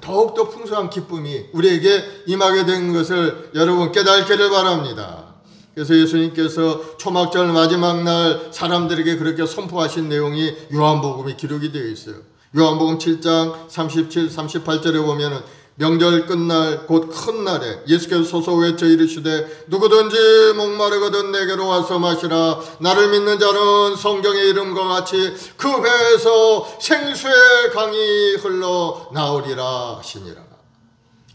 더욱더 풍성한 기쁨이 우리에게 임하게 된 것을 여러분 깨닫기를 바랍니다. 그래서 예수님께서 초막절 마지막 날 사람들에게 그렇게 선포하신 내용이 요한복음에 기록이 되어 있어요. 요한복음 7장 37, 38절에 보면은 명절 끝날 곧 큰 날에 예수께서 서서 외쳐 이르시되 누구든지 목마르거든 내게로 와서 마시라. 나를 믿는 자는 성경의 이름과 같이 그 배에서 생수의 강이 흘러 나오리라 하시니라.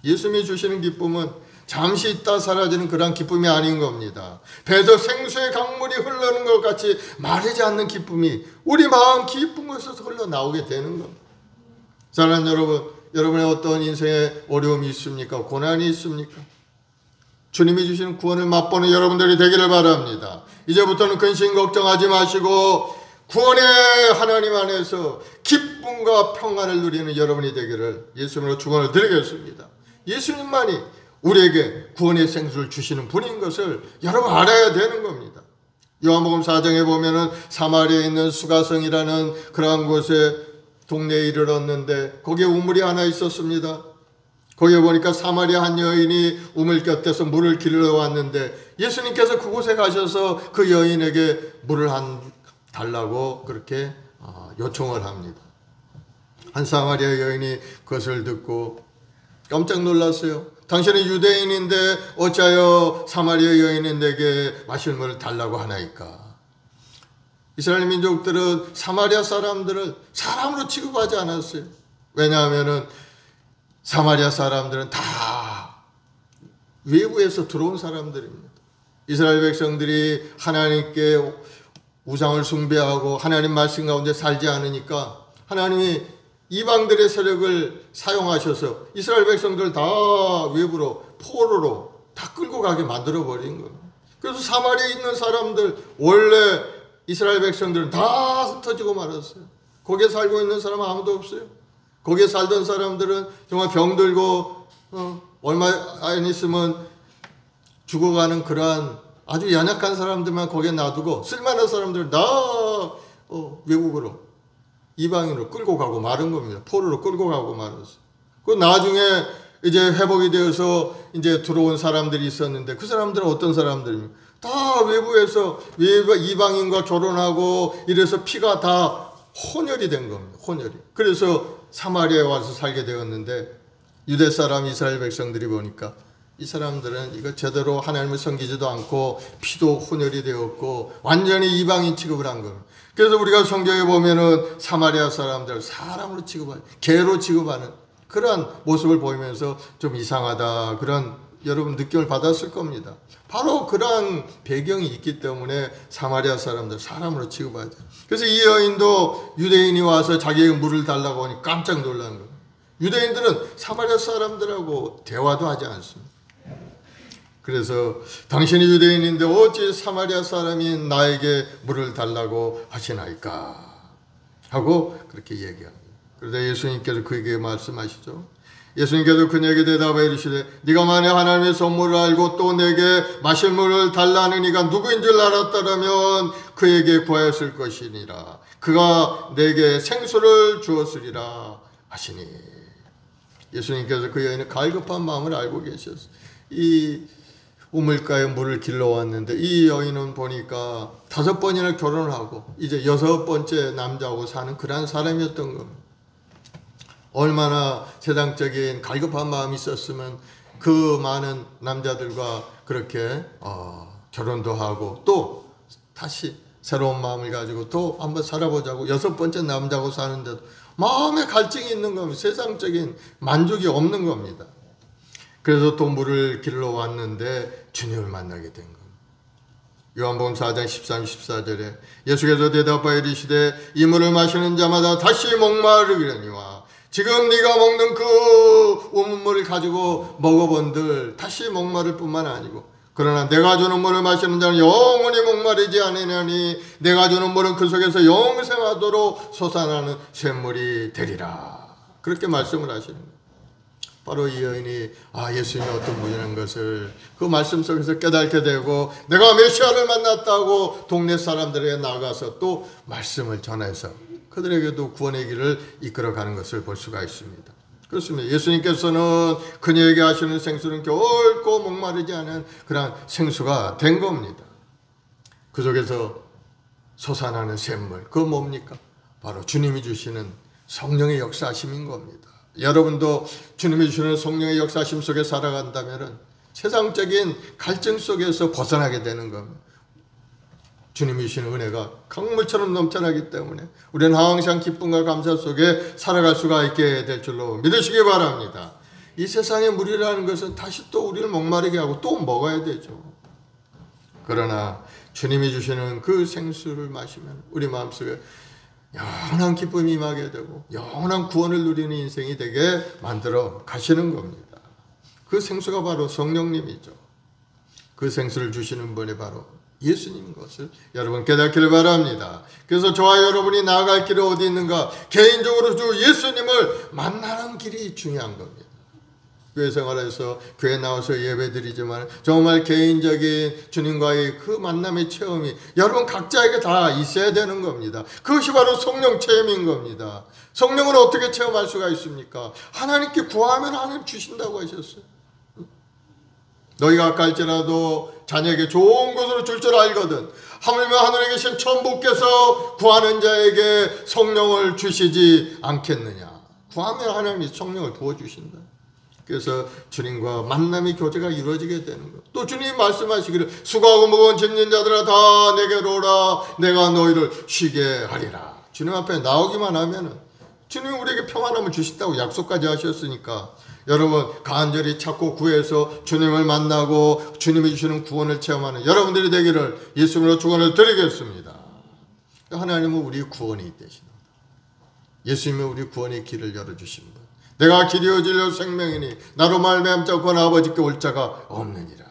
예수님이 주시는 기쁨은 잠시 있다 사라지는 그런 기쁨이 아닌 겁니다. 배에서 생수의 강물이 흐르는 것 같이 마르지 않는 기쁨이 우리 마음 깊은 곳에서 흘러나오게 되는 겁니다. 사랑하는 여러분, 여러분의 어떤 인생에 어려움이 있습니까? 고난이 있습니까? 주님이 주시는 구원을 맛보는 여러분들이 되기를 바랍니다. 이제부터는 근심 걱정하지 마시고 구원의 하나님 안에서 기쁨과 평안을 누리는 여러분이 되기를 예수님으로 축원을 드리겠습니다. 예수님만이 우리에게 구원의 생수를 주시는 분인 것을 여러분 알아야 되는 겁니다. 요한복음 4장에 보면은 사마리아에 있는 수가성이라는 그러한 곳에 동네에 이르렀는데 거기에 우물이 하나 있었습니다. 거기에 보니까 사마리아 한 여인이 우물 곁에서 물을 기르러 왔는데 예수님께서 그곳에 가셔서 그 여인에게 물을 달라고 그렇게 요청을 합니다. 한 사마리아 여인이 그것을 듣고 깜짝 놀랐어요. 당신은 유대인인데 어찌하여 사마리아 여인이 내게 마실 물을 달라고 하나이까. 이스라엘 민족들은 사마리아 사람들을 사람으로 취급하지 않았어요. 왜냐하면 사마리아 사람들은 다 외부에서 들어온 사람들입니다. 이스라엘 백성들이 하나님께 우상을 숭배하고 하나님 말씀 가운데 살지 않으니까 하나님이 이방들의 세력을 사용하셔서 이스라엘 백성들 다 외부로 포로로 다 끌고 가게 만들어버린 거예요. 그래서 사마리아에 있는 사람들 원래 이스라엘 백성들은 다 흩어지고 말았어요. 거기에 살고 있는 사람은 아무도 없어요. 거기에 살던 사람들은 정말 병들고 얼마 안 있으면 죽어가는 그러한 아주 연약한 사람들만 거기에 놔두고 쓸만한 사람들은 다 외국으로 이방인으로 끌고 가고 마른 겁니다. 포로로 끌고 가고 말았어요. 그 나중에 이제 회복이 되어서 이제 들어온 사람들이 있었는데 그 사람들은 어떤 사람들입니까? 다 외부에서 이방인과 결혼하고 이래서 피가 다 혼혈이 된 겁니다. 혼혈이. 그래서 사마리아에 와서 살게 되었는데 유대 사람 이스라엘 백성들이 보니까 이 사람들은 이거 제대로 하나님을 섬기지도 않고 피도 혼혈이 되었고 완전히 이방인 취급을 한 겁니다. 그래서 우리가 성경에 보면은 사마리아 사람들 사람으로 취급하는, 개로 취급하는 그런 모습을 보이면서 좀 이상하다, 그런 여러분 느낌을 받았을 겁니다. 바로 그러한 배경이 있기 때문에 사마리아 사람들 사람으로 취급하죠. 그래서 이 여인도 유대인이 와서 자기에게 물을 달라고 하니 깜짝 놀란 거예요. 유대인들은 사마리아 사람들하고 대화도 하지 않습니다. 그래서 당신이 유대인인데 어찌 사마리아 사람이 나에게 물을 달라고 하시나이까 하고 그렇게 얘기합니다. 그러다 예수님께서 그에게 말씀하시죠. 예수님께서 그녀에게 대답하여 이르시되 네가 만약 하나님의 선물을 알고 또 내게 마실 물을 달라는 이가 누구인 줄 알았다면 그에게 구하였을 것이니라. 그가 내게 생수를 주었으리라 하시니. 예수님께서 그 여인의 갈급한 마음을 알고 계셨어요. 이 우물가에 물을 길러왔는데 이 여인은 보니까 5번이나 결혼을 하고 이제 6번째 남자하고 사는 그런 사람이었던 겁니다. 얼마나 세상적인 갈급한 마음이 있었으면 그 많은 남자들과 그렇게 결혼도 하고 또 다시 새로운 마음을 가지고 또 한번 살아보자고 6번째 남자하고 사는데도 마음에 갈증이 있는 겁니다. 세상적인 만족이 없는 겁니다. 그래서 또 물을 길러 왔는데 주님을 만나게 된 겁니다. 요한복음 4장 13, 14절에 예수께서 대답하여 이르시되 이 물을 마시는 자마다 다시 목마르리니와 지금 네가 먹는 그 우물물을 가지고 먹어본들 다시 목마를 뿐만 아니고 그러나 내가 주는 물을 마시는 자는 영원히 목마르지 않으냐니 내가 주는 물은 그 속에서 영생하도록 솟아나는 샘물이 되리라. 그렇게 말씀을 하시는 거예요. 바로 이 여인이 예수님이 어떤 분이라는 것을 그 말씀 속에서 깨닫게 되고 내가 메시아를 만났다고 동네 사람들에게 나가서 또 말씀을 전해서 그들에게도 구원의 길을 이끌어가는 것을 볼 수가 있습니다. 그렇습니다. 예수님께서는 그녀에게 하시는 생수는 결코 목마르지 않은 그런 생수가 된 겁니다. 그 속에서 솟아나는 샘물, 그건 뭡니까? 바로 주님이 주시는 성령의 역사하심인 겁니다. 여러분도 주님이 주시는 성령의 역사하심 속에 살아간다면 세상적인 갈증 속에서 벗어나게 되는 겁니다. 주님이 주시는 은혜가 강물처럼 넘쳐나기 때문에 우리는 항상 기쁨과 감사 속에 살아갈 수가 있게 될 줄로 믿으시기 바랍니다. 이 세상의 물이라는 것은 다시 또 우리를 목마르게 하고 또 먹어야 되죠. 그러나 주님이 주시는 그 생수를 마시면 우리 마음속에 영원한 기쁨이 임하게 되고 영원한 구원을 누리는 인생이 되게 만들어 가시는 겁니다. 그 생수가 바로 성령님이죠. 그 생수를 주시는 분이 바로 예수님인 것을 여러분 깨닫기를 바랍니다. 그래서 저와 여러분이 나아갈 길이 어디 있는가? 개인적으로 주 예수님을 만나는 길이 중요한 겁니다. 교회 생활에서 교회 나와서 예배드리지만 정말 개인적인 주님과의 그 만남의 체험이 여러분 각자에게 다 있어야 되는 겁니다. 그것이 바로 성령 체험인 겁니다. 성령을 어떻게 체험할 수가 있습니까? 하나님께 구하면 하나님 주신다고 하셨어요. 너희가 아까일지라도 자녀에게 좋은 것으로 줄 줄 알거든 하물며 하늘에 계신 천부께서 구하는 자에게 성령을 주시지 않겠느냐. 구하면 하나님이 성령을 부어주신다. 그래서 주님과 만남의 교제가 이루어지게 되는 것. 또 주님이 말씀하시기를 수고하고 무거운 짐진 자들아 다 내게로 오라 내가 너희를 쉬게 하리라. 주님 앞에 나오기만 하면은 주님이 우리에게 평안함을 주신다고 약속까지 하셨으니까 여러분 간절히 찾고 구해서 주님을 만나고 주님이 주시는 구원을 체험하는 여러분들이 되기를 예수님으로 축원을 드리겠습니다. 하나님은 우리 구원이 되십니다. 예수님은 우리 구원의 길을 열어주십니다. 내가 길이요 진리요 생명이니 나로 말미암자 권 아버지께 올 자가 없느니라.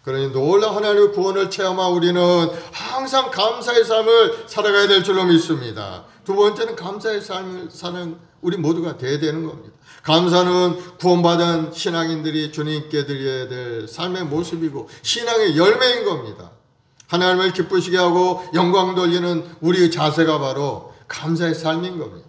그러니 놀라운 하나님의 구원을 체험한 우리는 항상 감사의 삶을 살아가야 될 줄로 믿습니다. 두 번째는 감사의 삶을 사는 우리 모두가 돼야 되는 겁니다. 감사는 구원받은 신앙인들이 주님께 드려야 될 삶의 모습이고 신앙의 열매인 겁니다. 하나님을 기쁘시게 하고 영광 돌리는 우리의 자세가 바로 감사의 삶인 겁니다.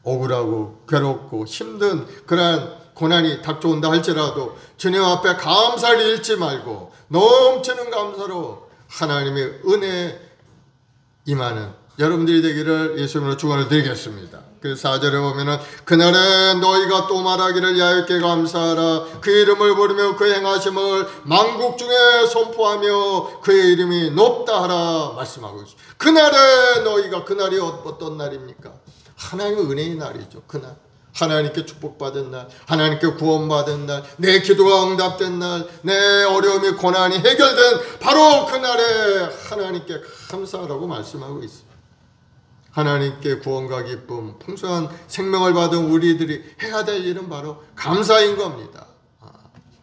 억울하고 괴롭고 힘든 그러한 고난이 닥쳐온다 할지라도 주님 앞에 감사를 잃지 말고 넘치는 감사로 하나님의 은혜에 임하는 여러분들이 되기를 예수님으로 축원을 드리겠습니다. 그 4절에 보면은 그날에 너희가 또 말하기를 야훼께 감사하라. 그 이름을 부르며 그 행하심을 만국 중에 선포하며 그의 이름이 높다 하라 말씀하고 있습니다. 그날에 너희가, 그날이 어떤 날입니까? 하나님의 은혜의 날이죠. 그날 하나님께 축복받은 날, 하나님께 구원받은 날, 내 기도가 응답된 날, 내 어려움이 고난이 해결된 바로 그날에 하나님께 감사하라고 말씀하고 있습니다. 하나님께 구원과 기쁨, 풍성한 생명을 받은 우리들이 해야 될 일은 바로 감사인 겁니다.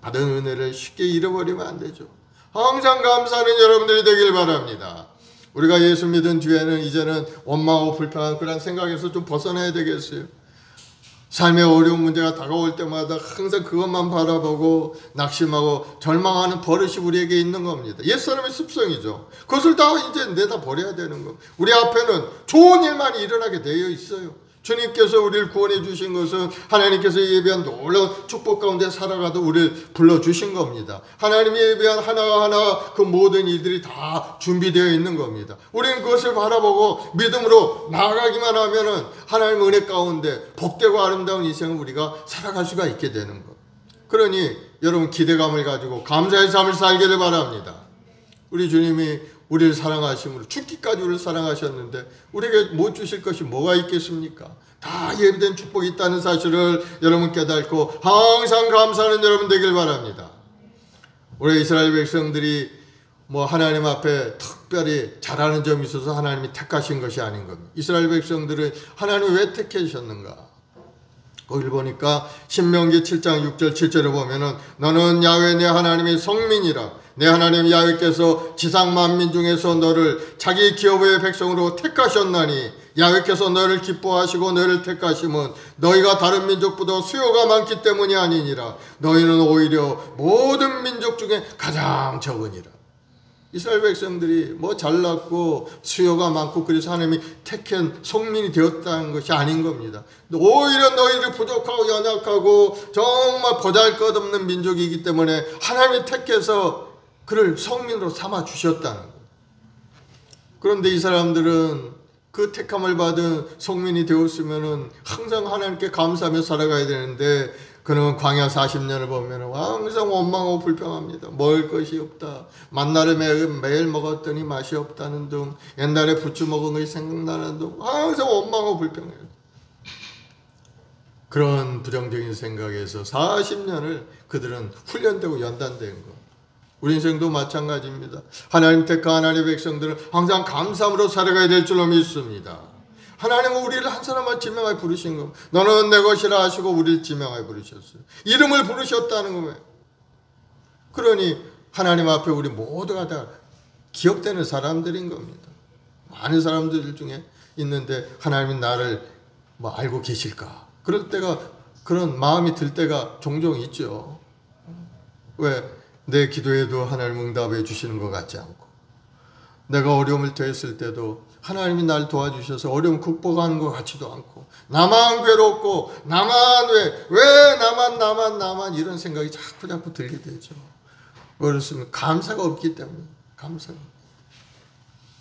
받은 은혜를 쉽게 잃어버리면 안 되죠. 항상 감사하는 여러분들이 되길 바랍니다. 우리가 예수 믿은 뒤에는 이제는 원망하고 불평한 그런 생각에서 좀 벗어나야 되겠어요. 삶의 어려운 문제가 다가올 때마다 항상 그것만 바라보고 낙심하고 절망하는 버릇이 우리에게 있는 겁니다. 옛사람의 습성이죠. 그것을 다 이제 내다 버려야 되는 겁니다. 우리 앞에는 좋은 일만 일어나게 되어 있어요. 주님께서 우리를 구원해 주신 것은 하나님께서 예비한 놀라운 축복 가운데 살아가도 우리를 불러주신 겁니다. 하나님이 예비한 하나하나 그 모든 일들이 다 준비되어 있는 겁니다. 우리는 그것을 바라보고 믿음으로 나아가기만 하면은 하나님의 은혜 가운데 복되고 아름다운 인생을 우리가 살아갈 수가 있게 되는 것. 그러니 여러분 기대감을 가지고 감사의 삶을 살기를 바랍니다. 우리 주님이 우리를 사랑하심으로 죽기까지 우리를 사랑하셨는데 우리에게 못 주실 것이 뭐가 있겠습니까? 다 예비된 축복이 있다는 사실을 여러분 깨닫고 항상 감사하는 여러분 되길 바랍니다. 우리 이스라엘 백성들이 하나님 앞에 특별히 잘하는 점이 있어서 하나님이 택하신 것이 아닌 겁니다. 이스라엘 백성들을 하나님이 왜 택하셨는가? 거기를 보니까 신명기 7장 6절 7절에 보면은 너는 야훼 내 하나님의 성민이라 내 하나님 야훼께서 지상 만민 중에서 너를 자기 기업의 백성으로 택하셨나니 야훼께서 너를 기뻐하시고 너를 택하심은 너희가 다른 민족보다 수요가 많기 때문이 아니니라. 너희는 오히려 모든 민족 중에 가장 적으니라. 이스라엘 백성들이 잘났고 수요가 많고 그래서 하나님이 택한 성민이 되었다는 것이 아닌 겁니다. 오히려 너희들 부족하고 연약하고 정말 보잘것없는 민족이기 때문에 하나님이 택해서 그를 성민으로 삼아 주셨다는 거예요. 그런데 이 사람들은 그 택함을 받은 성민이 되었으면은 항상 하나님께 감사하며 살아가야 되는데 그는 광야 40년을 보면 항상 원망하고 불평합니다. 먹을 것이 없다. 만나를 매일 먹었더니 맛이 없다는 등 옛날에 부추 먹은 것이 생각나는 등 항상 원망하고 불평해요. 그런 부정적인 생각에서 40년을 그들은 훈련되고 연단된 것. 우리 인생도 마찬가지입니다. 하나님 택한 하나님의 백성들은 항상 감사함으로 살아가야 될 줄로 믿습니다. 하나님은 우리를 한 사람만 지명하여 부르신 겁니다. 너는 내 것이라 하시고 우리를 지명하여 부르셨어요. 이름을 부르셨다는 거예요. 그러니 하나님 앞에 우리 모두가 다 기억되는 사람들인 겁니다. 많은 사람들 중에 있는데 하나님이 나를 알고 계실까? 그럴 때가 그런 마음이 들 때가 종종 있죠. 왜? 내 기도에도 하나님 응답해 주시는 것 같지 않고 내가 어려움을 처했을 때도 하나님이 날 도와주셔서 어려움 극복하는 것 같지도 않고 나만 괴롭고 나만 왜 나만 이런 생각이 자꾸 들게 되죠. 그렇습니다. 감사가 없기 때문에 감사가.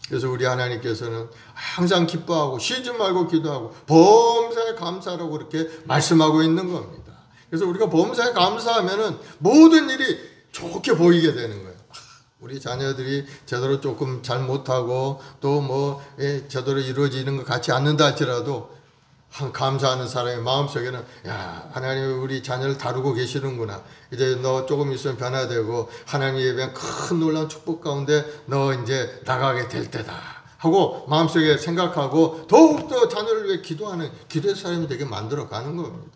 그래서 우리 하나님께서는 항상 기뻐하고 쉬지 말고 기도하고 범사에 감사라고 그렇게 말씀하고 있는 겁니다. 그래서 우리가 범사에 감사하면은 모든 일이 좋게 보이게 되는 거예요. 우리 자녀들이 제대로 조금 잘 못하고 또 제대로 이루어지는 것 같지 않는다 할지라도 감사하는 사람의 마음속에는 야 하나님이 우리 자녀를 다루고 계시는구나. 이제 너 조금 있으면 변화되고 하나님의 예배한 큰 놀라운 축복 가운데 너 이제 나가게 될 때다 하고 마음속에 생각하고 더욱더 자녀를 위해 기도하는 기도의 사람이 되게 만들어가는 겁니다.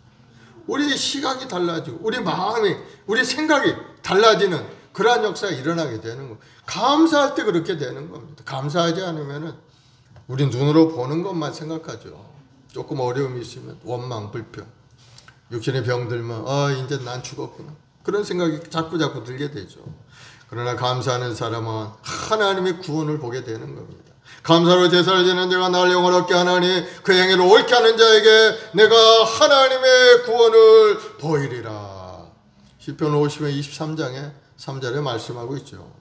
우리 시각이 달라지고 우리 마음이 우리 생각이 달라지는 그러한 역사가 일어나게 되는 거. 감사할 때 그렇게 되는 겁니다. 감사하지 않으면은 우리 눈으로 보는 것만 생각하죠. 조금 어려움이 있으면 원망, 불평, 육신의 병들면 이제 난 죽었구나. 그런 생각이 자꾸 들게 되죠. 그러나 감사하는 사람은 하나님의 구원을 보게 되는 겁니다. 감사로 제사를 지는 자가 날 영원롭게 하나니 그 행위를 옳게 하는 자에게 내가 하나님의 구원을 보이리라. 시편 50편 23장에 3절에 말씀하고 있죠.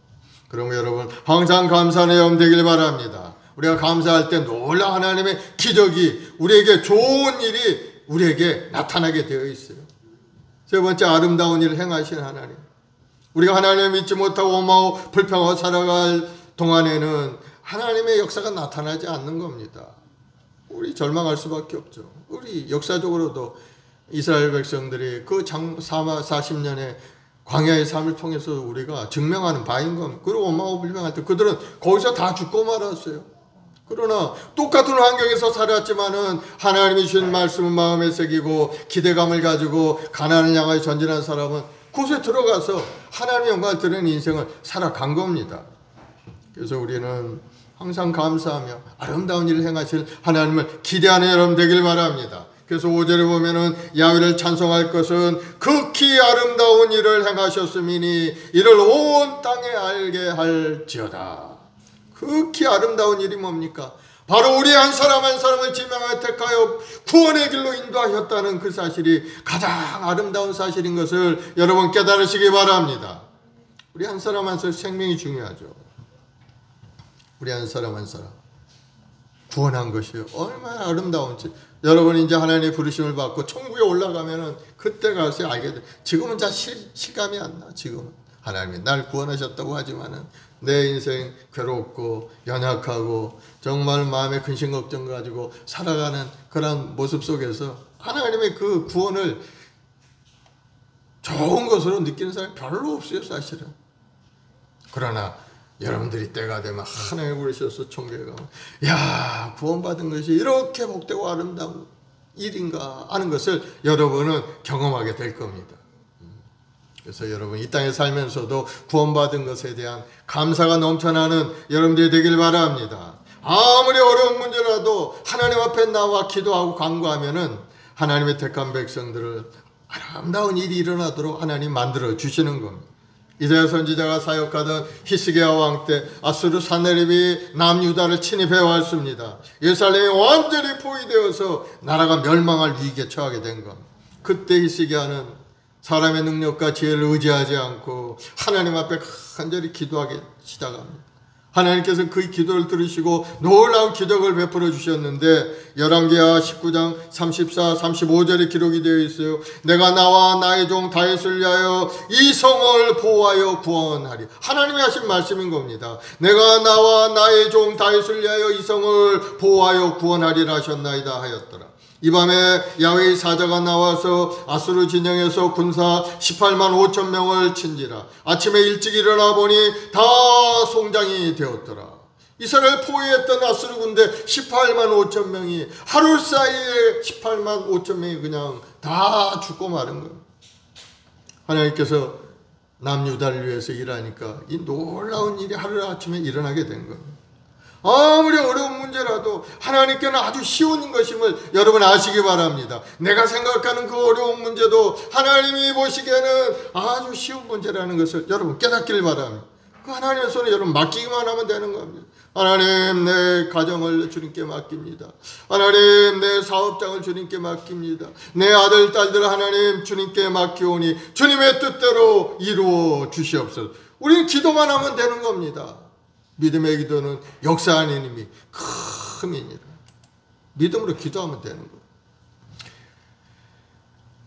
그러면 여러분 항상 감사하는 여러분 되길 바랍니다. 우리가 감사할 때 놀라운 하나님의 기적이, 우리에게 좋은 일이 우리에게 나타나게 되어 있어요. 세 번째, 아름다운 일을 행하신 하나님. 우리가 하나님을 믿지 못하고 오마고 불평하고 살아갈 동안에는 하나님의 역사가 나타나지 않는 겁니다. 우리 절망할 수밖에 없죠. 우리 역사적으로도 이스라엘 백성들이 그 40년의 광야의 삶을 통해서 우리가 증명하는 바인 겁니다. 그리고 오마고 불평할 때 그들은 거기서 다 죽고 말았어요. 그러나 똑같은 환경에서 살았지만은 하나님이 주신 말씀을 마음에 새기고 기대감을 가지고 가나안을 향하여 전진한 사람은 그곳에 들어가서 하나님의 영광을 드리는 인생을 살아간 겁니다. 그래서 우리는 항상 감사하며 아름다운 일을 행하실 하나님을 기대하는 여러분 되길 바랍니다. 그래서 5절에 보면은 야훼를 찬송할 것은 극히 아름다운 일을 행하셨음이니 이를 온 땅에 알게 할지어다. 극히 아름다운 일이 뭡니까? 바로 우리 한 사람 한 사람을 지명하여 택하여 구원의 길로 인도하셨다는 그 사실이 가장 아름다운 사실인 것을 여러분 깨달으시기 바랍니다. 우리 한 사람 한 사람 생명이 중요하죠. 우리 한 사람 한 사람 구원한 것이 얼마나 아름다운지 여러분 이제 하나님의 부르심을 받고 천국에 올라가면은 그때 가서 알게 돼. 지금은 잘 실감이 안 나. 지금은 하나님이 날 구원하셨다고 하지만은 내 인생 괴롭고 연약하고 정말 마음에 근심 걱정 가지고 살아가는 그런 모습 속에서 하나님의 그 구원을 좋은 것으로 느끼는 사람이 별로 없어요, 사실은. 그러나 여러분들이 때가 되면 하나님 부르셔서 천국에 가면 야, 구원받은 것이 이렇게 복되고 아름다운 일인가 하는 것을 여러분은 경험하게 될 겁니다. 그래서 여러분 이 땅에 살면서도 구원받은 것에 대한 감사가 넘쳐나는 여러분들이 되길 바랍니다. 아무리 어려운 문제라도 하나님 앞에 나와 기도하고 간구하면은 하나님의 택한 백성들을 아름다운 일이 일어나도록 하나님 만들어 주시는 겁니다. 이사야 선지자가 사역하던 히스기야 왕 때 아수르 사네립이 남유다를 침입해 왔습니다. 예루살렘이 완전히 포위되어서 나라가 멸망할 위기에 처하게 된 겁니다. 그때 히스기야는 사람의 능력과 지혜를 의지하지 않고 하나님 앞에 간절히 기도하기 시작합니다. 하나님께서 그 기도를 들으시고 놀라운 기적을 베풀어 주셨는데 열왕기하 19장 34, 35절에 기록이 되어 있어요. 내가 나와 나의 종 다윗을 위하여 이 성을 보호하여 구원하리. 하나님이 하신 말씀인 겁니다. 내가 나와 나의 종 다윗을 위하여 이 성을 보호하여 구원하리라 하셨나이다 하였더라. 이 밤에 야훼의 사자가 나와서 아수르 진영에서 군사 18만 5천 명을 친지라. 아침에 일찍 일어나 보니 다 송장이 되었더라. 이스라엘 포위했던 아수르 군대 18만 5천 명이 하루 사이에 18만 5천 명이 그냥 다 죽고 마른 거예요. 하나님께서 남유다를 위해서 일하니까 이 놀라운 일이 하루아침에 일어나게 된 거예요. 아무리 어려운 문제라도 하나님께는 아주 쉬운 것임을 여러분 아시기 바랍니다. 내가 생각하는 그 어려운 문제도 하나님이 보시기에는 아주 쉬운 문제라는 것을 여러분 깨닫기를 바랍니다. 그 하나님의 손에 여러분 맡기기만 하면 되는 겁니다. 하나님 내 가정을 주님께 맡깁니다. 하나님 내 사업장을 주님께 맡깁니다. 내 아들 딸들 하나님 주님께 맡기오니 주님의 뜻대로 이루어 주시옵소서. 우리는 기도만 하면 되는 겁니다. 믿음의 기도는 역사하는 힘이 큼이니라. 믿음으로 기도하면 되는 거예요.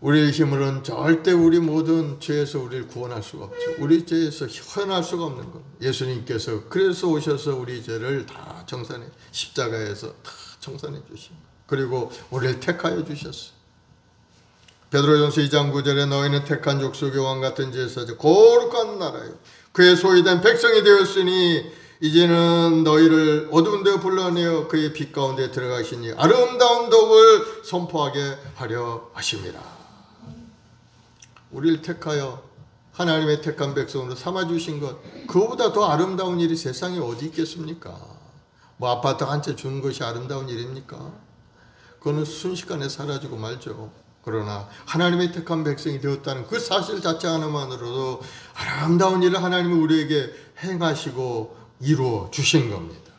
우리의 힘으로는 절대 우리 모든 죄에서 우리를 구원할 수가 없죠. 우리 죄에서 헤어날 수가 없는 겁니다. 예수님께서 그래서 오셔서 우리 죄를 다 청산해 십자가에서 다 청산해 주십니다. 그리고 우리를 택하여 주셨어요. 베드로전서 2장 9절에 너희는 택한 족속의 왕 같은 제사장 거룩한 나라요 그의 소유된 백성이 되었으니 이제는 너희를 어두운 데 불러내어 그의 빛 가운데 들어가시니 아름다운 덕을 선포하게 하려 하심이라. 우리를 택하여 하나님의 택한 백성으로 삼아주신 것, 그거보다 더 아름다운 일이 세상에 어디 있겠습니까? 뭐 아파트 한 채 주는 것이 아름다운 일입니까? 그거는 순식간에 사라지고 말죠. 그러나 하나님의 택한 백성이 되었다는 그 사실 자체 하나만으로도 아름다운 일을 하나님이 우리에게 행하시고 이루어 주신 겁니다.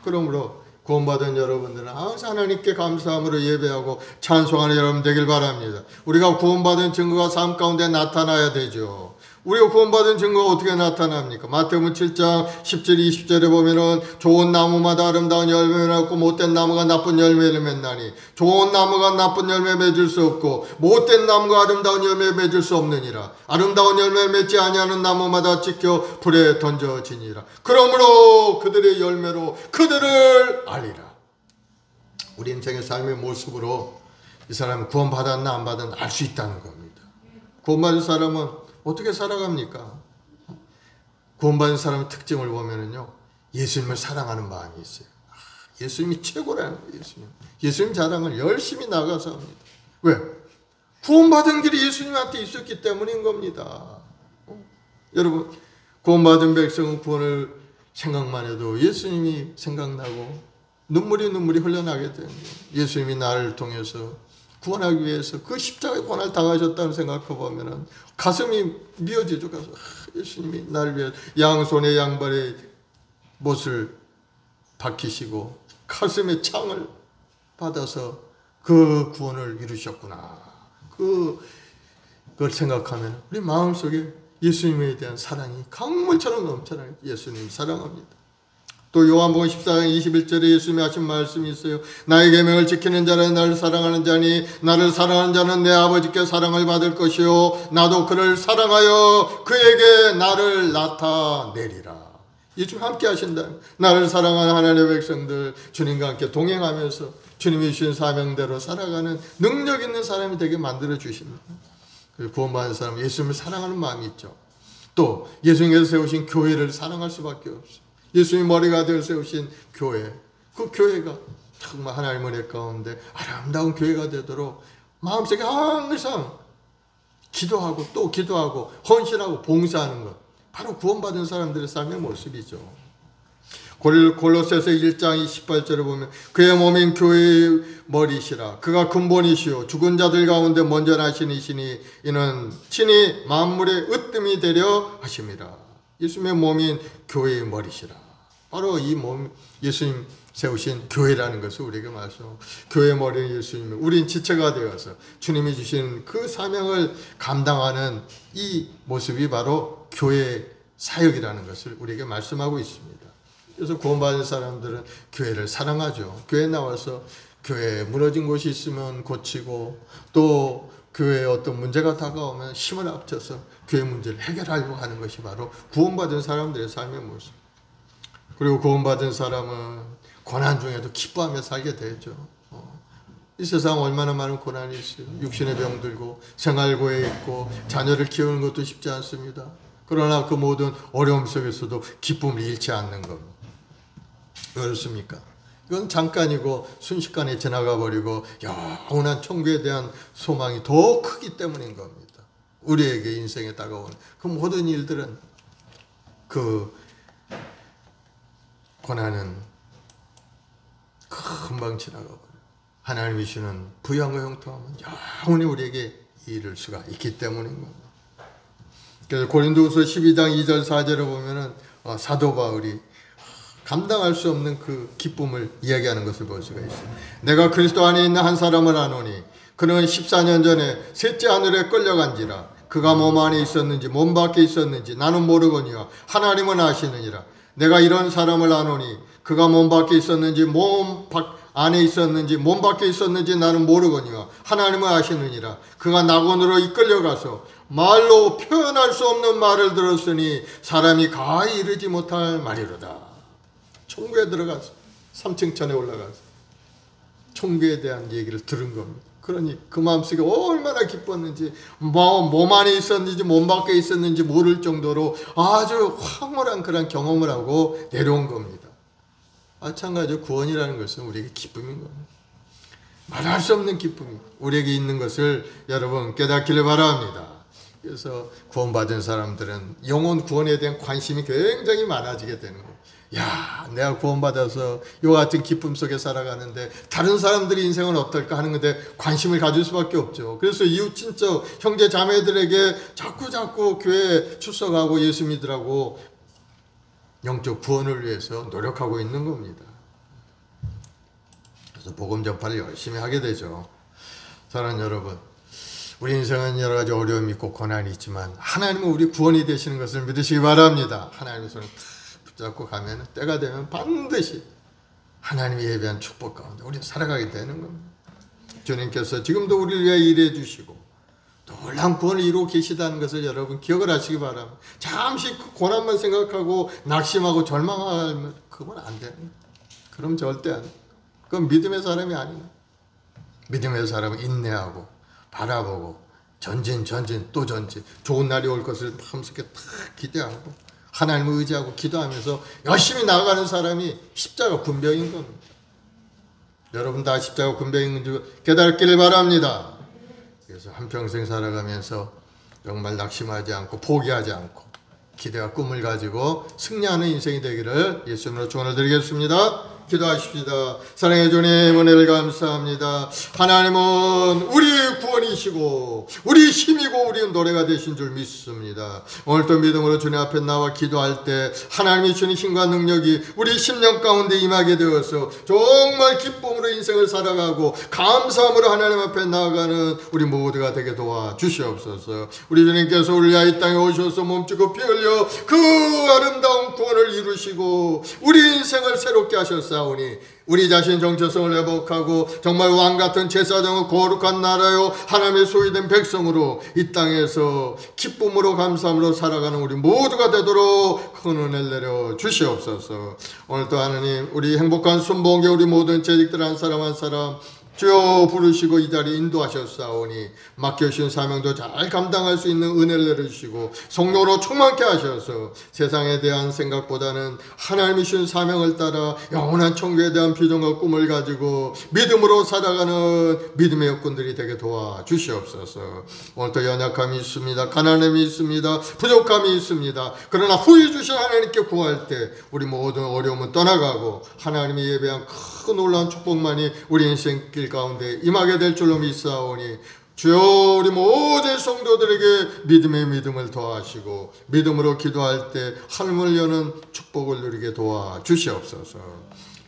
그러므로 구원받은 여러분들은 항상 하나님께 감사함으로 예배하고 찬송하는 여러분 되길 바랍니다. 우리가 구원받은 증거가 삶 가운데 나타나야 되죠. 우리가 구원받은 증거가 어떻게 나타납니까? 마태복음 7장 10절 20절에 보면은 좋은 나무마다 아름다운 열매를 맺고 못된 나무가 나쁜 열매를 맺나니 좋은 나무가 나쁜 열매 맺을 수 없고 못된 나무가 아름다운 열매 맺을 수 없느니라. 아름다운 열매 맺지 아니하는 나무마다 찢겨 불에 던져지니라. 그러므로 그들의 열매로 그들을 알리라. 우리 인생의 삶의 모습으로 이 사람이 구원받았나 안 받았나 알 수 있다는 겁니다. 구원받은 사람은 어떻게 살아갑니까? 구원받은 사람의 특징을 보면은요, 예수님을 사랑하는 마음이 있어요. 예수님이 최고라는 거예요. 예수님 자랑을 열심히 나가서 합니다. 왜? 구원받은 길이 예수님한테 있었기 때문인 겁니다. 여러분, 구원받은 백성은 구원을 생각만 해도 예수님이 생각나고 눈물이 흘러나게 되는 거예요. 예수님이 나를 통해서 구원하기 위해서 그 십자가의 고난을 당하셨다는 생각해 보면은 가슴이 미어지죠. 가서 예수님이 나를 위해 양손에 양발에 못을 박히시고 가슴에 창을 받아서 그 구원을 이루셨구나. 그걸 생각하면 우리 마음속에 예수님에 대한 사랑이 강물처럼 넘쳐나요. 예수님 사랑합니다. 또 요한복음 14장 21절에 예수님이 하신 말씀이 있어요. 나의 계명을 지키는 자는 나를 사랑하는 자니 나를 사랑하는 자는 내 아버지께 사랑을 받을 것이요 나도 그를 사랑하여 그에게 나를 나타내리라. 예수님 함께 하신다. 나를 사랑하는 하나님의 백성들 주님과 함께 동행하면서 주님이 주신 사명대로 살아가는 능력 있는 사람이 되게 만들어 주십니다. 구원받은 사람은 예수님을 사랑하는 마음이 있죠. 또 예수님께서 세우신 교회를 사랑할 수밖에 없어요. 예수님 머리가 되어 세우신 교회, 그 교회가 정말 하나님의 은혜 가운데 아름다운 교회가 되도록 마음속에 항상 기도하고 또 기도하고 헌신하고 봉사하는 것, 바로 구원받은 사람들의 삶의 모습이죠. 골로새서 1장 28절에 보면 그의 몸인 교회의 머리시라. 그가 근본이시요 죽은 자들 가운데 먼저 나신 이시니 이는 친히 만물의 으뜸이 되려 하심이라. 예수님의 몸인 교회의 머리시라. 바로 이 몸, 예수님 세우신 교회라는 것을 우리에게 말씀하고, 교회의 머리는 예수님, 우린 지체가 되어서 주님이 주신 그 사명을 감당하는 이 모습이 바로 교회 사역이라는 것을 우리에게 말씀하고 있습니다. 그래서 구원받은 사람들은 교회를 사랑하죠. 교회에 나와서 교회에 무너진 곳이 있으면 고치고, 또 교회에 어떤 문제가 다가오면 힘을 합쳐서 교회 문제를 해결하려고 하는 것이 바로 구원받은 사람들의 삶의 모습. 그리고 구원받은 사람은 고난 중에도 기뻐하며 살게 되죠. 이 세상 얼마나 많은 고난이 있어요. 육신의 병 들고 생활고에 있고 자녀를 키우는 것도 쉽지 않습니다. 그러나 그 모든 어려움 속에서도 기쁨을 잃지 않는 겁니다. 그렇습니까? 이건 잠깐이고 순식간에 지나가 버리고 영원한 천국에 대한 소망이 더 크기 때문인 겁니다. 우리에게 인생에 다가오는 그 모든 일들은, 그 고난은 금방 지나가 버려요. 하나님이 주시는 부양과 형통함은 영원히 우리에게 이룰 수가 있기 때문인 겁니다. 그래서 고린도후서 12장 2절 4절에 보면은 사도 바울이 감당할 수 없는 그 기쁨을 이야기하는 것을 볼 수가 있어요. 내가 그리스도 안에 있는 한 사람을 아노니 그는 14년 전에 셋째 하늘에 끌려간지라. 그가 몸 안에 있었는지 몸 밖에 있었는지 나는 모르거니와 하나님은 아시느니라. 내가 이런 사람을 아노니 그가 몸 밖에 있었는지 몸 안에 있었는지 몸 밖에 있었는지 나는 모르거니와 하나님은 아시느니라. 그가 낙원으로 이끌려가서 말로 표현할 수 없는 말을 들었으니 사람이 가히 이르지 못할 말이로다. 천국에 들어가서 3층 천에 올라가서 천국에 대한 얘기를 들은 겁니다. 그러니 그 마음속에 얼마나 기뻤는지, 몸 안에 있었는지 몸 밖에 있었는지 모를 정도로 아주 황홀한 그런 경험을 하고 내려온 겁니다. 마찬가지로 구원이라는 것은 우리에게 기쁨인 겁니다. 말할 수 없는 기쁨이 우리에게 있는 것을 여러분 깨닫기를 바랍니다. 그래서 구원받은 사람들은 영혼 구원에 대한 관심이 굉장히 많아지게 되는 거예요. 야, 내가 구원받아서 이와 같은 기쁨 속에 살아가는데 다른 사람들의 인생은 어떨까 하는 건데 관심을 가질 수밖에 없죠. 그래서 이웃 친척 형제 자매들에게 자꾸 교회에 출석하고 예수 믿으라고 영적 구원을 위해서 노력하고 있는 겁니다. 그래서 복음 전파를 열심히 하게 되죠. 사랑하는 여러분, 우리 인생은 여러 가지 어려움이 있고 고난이 있지만 하나님은 우리 구원이 되시는 것을 믿으시기 바랍니다. 하나님의 손을 탁 붙잡고 가면 때가 되면 반드시 하나님이 예비한 축복 가운데 우리는 살아가게 되는 겁니다. 주님께서 지금도 우리를 위해 일해 주시고 놀라운 구원을 이루고 계시다는 것을 여러분 기억을 하시기 바랍니다. 잠시 그 고난만 생각하고 낙심하고 절망하면 그건 안 되는 거예요. 그럼 절대 안 돼요. 그건 믿음의 사람이 아니에요. 믿음의 사람은 인내하고 바라보고 전진 또 전진, 좋은 날이 올 것을 마음속에 딱 기대하고 하나님을 의지하고 기도하면서 열심히 나아가는 사람이 십자가 군병인 겁니다. 여러분 다 십자가 군병인 줄 깨닫기를 바랍니다. 그래서 한평생 살아가면서 정말 낙심하지 않고 포기하지 않고 기대와 꿈을 가지고 승리하는 인생이 되기를 예수님으로 축원을 드리겠습니다. 기도하십시다. 사랑의 주님, 은혜를 감사합니다. 하나님은 우리 구원이시고 우리 힘이고 우리 노래가 되신 줄 믿습니다. 오늘도 믿음으로 주님 앞에 나와 기도할 때 하나님이 주신 힘과 능력이 우리 심령 가운데 임하게 되어서 정말 기쁨으로 인생을 살아가고 감사함으로 하나님 앞에 나아가는 우리 모두가 되게 도와주시옵소서. 우리 주님께서 우리 이 땅에 오셔서 몸주고 피 흘려 그 아름다운 구원을 이루시고 우리 인생을 새롭게 하셨사 우리 자신 정체성을 회복하고 정말 왕같은 제사장의 거룩한 나라요 하나님의 소유된 백성으로 이 땅에서 기쁨으로 감사함으로 살아가는 우리 모두가 되도록 큰 은혜를 내려 주시옵소서. 오늘도 하나님 우리 행복한 순복의 우리 모든 재직들 한 사람 한 사람 주여 부르시고 이 자리에 인도하셨사오니 맡겨주신 사명도 잘 감당할 수 있는 은혜를 내려주시고 성령으로 충만케 하셔서 세상에 대한 생각보다는 하나님이 주신 사명을 따라 영원한 천국에 대한 비전과 꿈을 가지고 믿음으로 살아가는 믿음의 여군들이 되게 도와주시옵소서. 오늘도 연약함이 있습니다. 가난함이 있습니다. 부족함이 있습니다. 그러나 후히 주신 하나님께 구할 때 우리 모든 어려움은 떠나가고 하나님이 예배한 큰 놀라운 축복만이 우리 인생길 가운데 임하게 될 줄로 믿사오니 주여 우리 모든 성도들에게 믿음의 믿음을 더하시고 믿음으로 기도할 때 하늘을 여는 축복을 누리게 도와주시옵소서.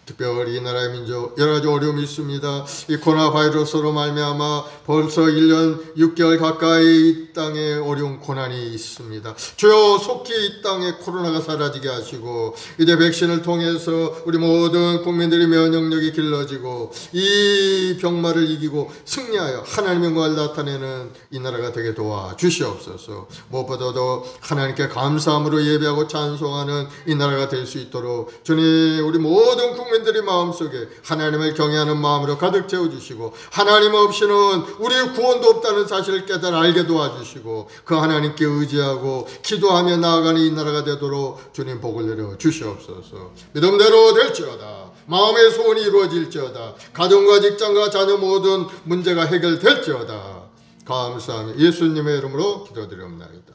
특별히 이 나라의 민족 여러 가지 어려움이 있습니다. 이 코로나 바이러스로 말미암아 벌써 1년 6개월 가까이 이 땅에 어려운 고난이 있습니다. 주여 속히 이 땅에 코로나가 사라지게 하시고 이제 백신을 통해서 우리 모든 국민들의 면역력이 길러지고 이 병마를 이기고 승리하여 하나님의 영광을 나타내는 이 나라가 되게 도와주시옵소서. 무엇보다도 하나님께 감사함으로 예배하고 찬송하는 이 나라가 될 수 있도록 주님 우리 모든 국민 들이 마음속에 하나님을 경외하는 마음으로 가득 채워주시고 하나님 없이는 우리의 구원도 없다는 사실을 깨달아 알게 도와주시고 그 하나님께 의지하고 기도하며 나아가는 이 나라가 되도록 주님 복을 내려 주시옵소서. 믿음대로 될지어다. 마음의 소원이 이루어질지어다. 가정과 직장과 자녀 모든 문제가 해결될지어다. 감사하며 예수님의 이름으로 기도드리옵나이다.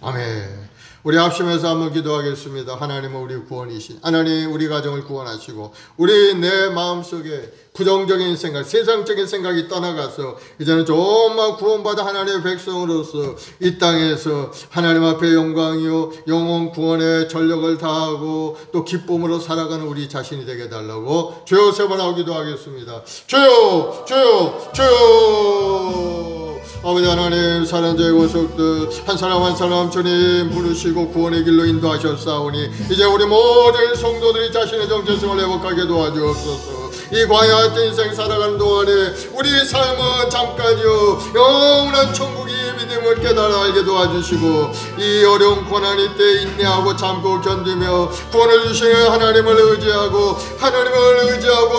아멘. 우리 합심해서 한번 기도하겠습니다. 하나님은 우리 구원이신 하나님 우리 가정을 구원하시고 우리 내 마음속에 부정적인 생각 세상적인 생각이 떠나가서 이제는 정말 구원받은 하나님의 백성으로서 이 땅에서 하나님 앞에 영광이요 영원 구원의 전력을 다하고 또 기쁨으로 살아가는 우리 자신이 되게 달라고 주여 세 번 하고 기도하겠습니다. 주여 주여 주여. 아버지 하나님 사는 자의 구속들 한 사람 한 사람 주님 부르시고 구원의 길로 인도하셨사오니 이제 우리 모든 성도들이 자신의 정체성을 회복하게 도와주옵소서. 이 광야같은 인생 살아가는 동안에 우리의 삶은 잠깐이요 영원한 천국이 믿음을 깨달아 알게 도와주시고 이 어려운 고난이 때 인내하고 참고 견디며 구원을 주시는 하나님을 의지하고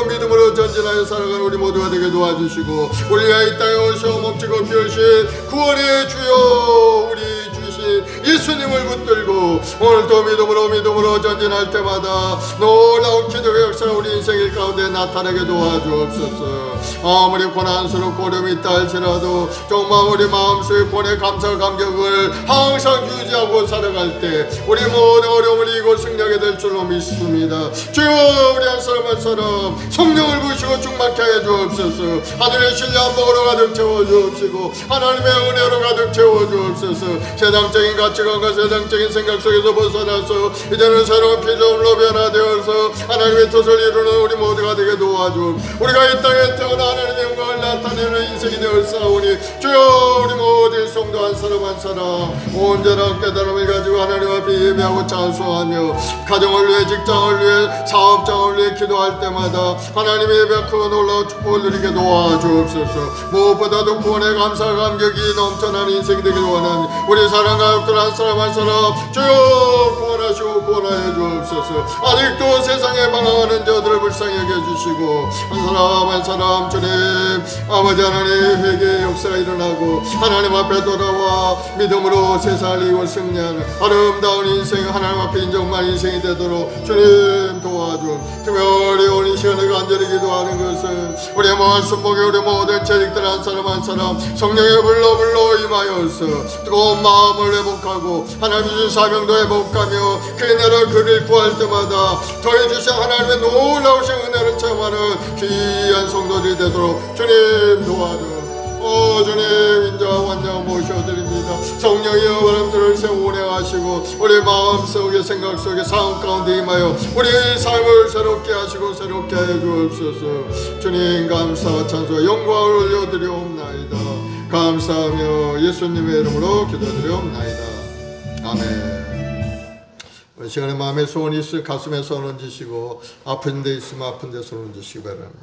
믿음으로 전진하여 살아가는 우리 모두가 되게 도와주시고 우리가 이 땅에 오셔 몸치고 피우신 구원의 주여 우리 주신 예수님을 붙들고 오늘도 믿음으로 전진할 때마다 놀라운 기적의 역사가 우리 인생일 가운데 나타나게 도와주옵소서. 아무리 고난스럽고 어려움이 있다 할지라도 정말 우리 마음속에 구원의 감사와 감격을 항상 유지하고 살아갈 때 우리 모든 어려움을 이기고 승리하게 될 줄로 믿습니다. 주여 우리 한 사람 한 사람 성령을 부으시고 충만케 하여 주옵소서. 하늘의 신뢰한 복으로 가득 채워주옵시고 하나님의 은혜로 가득 채워주옵소서. 세상적인 가치관과 세상적인 생각 속에서 벗어나서 이제는 새로운 피조물로 변화되어서 하나님의 뜻을 이루는 우리 모두가 되게 도와주옵소서. 우리가 이 땅에 태어나 하나님의 영광을 나타내는 인생이 되었사오니 주여 우리 사람 온전한 깨달음을 가지고 하나님 앞에 예배하고 찬송하며 가정을 위해 직장을 위해 사업장을 위해 기도할 때마다 하나님의 예배 그 놀라운 축복을 누리게 도와주옵소서. 무엇보다도 구원의 감사 감격이 넘쳐나는 인생이 되길 원합니다. 우리 사랑과 가족들 한 사람 한 사람 주여 구원하시고 구원하여 주옵소서. 아직도 세상에 방황하는 자들을 불쌍히 여겨주시고 한 사람 한 사람 주님 아버지 하나님 회개의 역사가 일어나고 하나님 앞에 돌아와 믿음으로 세상을 이기고 승리하는 아름다운 인생 하나님 앞에 인정만 인생이 되도록 주님 도와주옵소서. 특별히 오늘 시간에 간절히 기도하는 것은 우리의 말씀복에 우리 모든 재직들 한 사람 한 사람 성령의 불러 임하여서 뜨거운 마음을 회복하고 하나님 주신 사명도 회복하며 그의 나라 그를 구할 때마다 더해주신 하나님의 놀라우신 은혜를 체험하는 귀한 성도들이 되도록 주님 도와주옵소서. 주님 인자와 완전 모셔드립니다. 성령이여 바람들을 세워 운행하시고 우리 마음속에 생각 속에 삶 가운데 임하여 우리의 삶을 새롭게 하시고 새롭게 하여 주옵소서. 주님 감사와 찬송과 영광을 올려드리옵나이다. 감사하며 예수님의 이름으로 기도드리옵나이다. 아멘. 이 시간에 마음에 소원이 있으면 가슴에 손 얹으시고 아픈 데 있으면 아픈 데 손 얹으시기 바랍니다.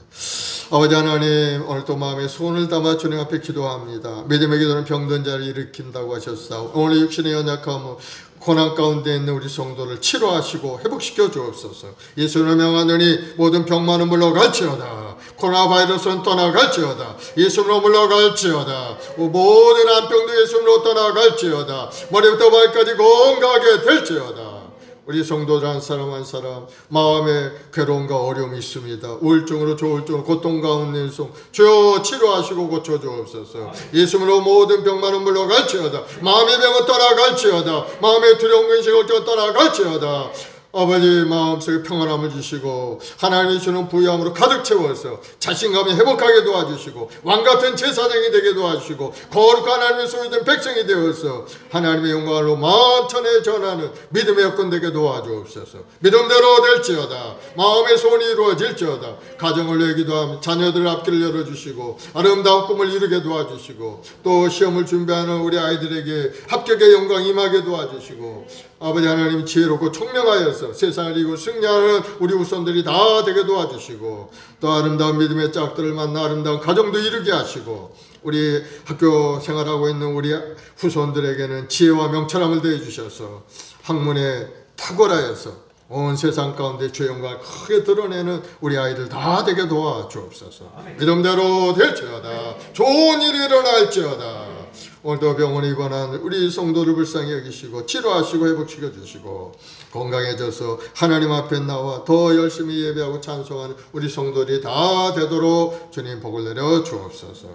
아버지 하나님 오늘 또 마음에 소원을 담아 주님 앞에 기도합니다. 믿음의 기도는 병든 자를 일으킨다고 하셨사오. 오늘 육신의 연약함 고난 가운데 있는 우리 성도를 치료하시고 회복시켜 주옵소서. 예수를 명하노니 모든 병만은 물러갈지어다. 코로나 바이러스는 떠나갈지어다. 예수로 물러갈지어다. 모든 암병도 예수로 떠나갈지어다. 머리부터 발까지 건강하게 될지어다. 우리 성도들 한 사람 한 사람 마음에 괴로움과 어려움이 있습니다. 우울증으로 조울증으로 고통 가운데 있어 주여 치료하시고 고쳐주옵소서. 예수로 모든 병만은 물러갈지어다. 마음의 병은 떠나갈지어다. 마음의 두려움 근심을 떠나갈지어다. 아버지 마음속에 평안함을 주시고 하나님이 주는 부유함으로 가득 채워서 자신감이 회복하게 도와주시고 왕같은 제사장이 되게 도와주시고 거룩한 하나님의 소유된 백성이 되어서 하나님의 영광으로 만천에 전하는 믿음의 여건 되게 도와주옵소서. 믿음대로 될지어다. 마음의 소원이 이루어질지어다. 가정을 위해 기도하며 자녀들 앞길을 열어주시고 아름다운 꿈을 이루게 도와주시고 또 시험을 준비하는 우리 아이들에게 합격의 영광 임하게 도와주시고 아버지 하나님 지혜롭고 총명하여서 세상을 이기고 승리하는 우리 후손들이 다 되게 도와주시고 또 아름다운 믿음의 짝들을 만나 아름다운 가정도 이루게 하시고 우리 학교 생활하고 있는 우리 후손들에게는 지혜와 명철함을 더해 주셔서 학문에 탁월하여서 온 세상 가운데 주의 영광을 크게 드러내는 우리 아이들 다 되게 도와주옵소서. 믿음대로 될지어다. 좋은 일이 일어날지어다. 오늘도 병원에 입원한 우리 성도를 불쌍히 여기시고 치료하시고 회복시켜 주시고 건강해져서 하나님 앞에 나와 더 열심히 예배하고 찬송하는 우리 성도들이 다 되도록 주님 복을 내려 주옵소서.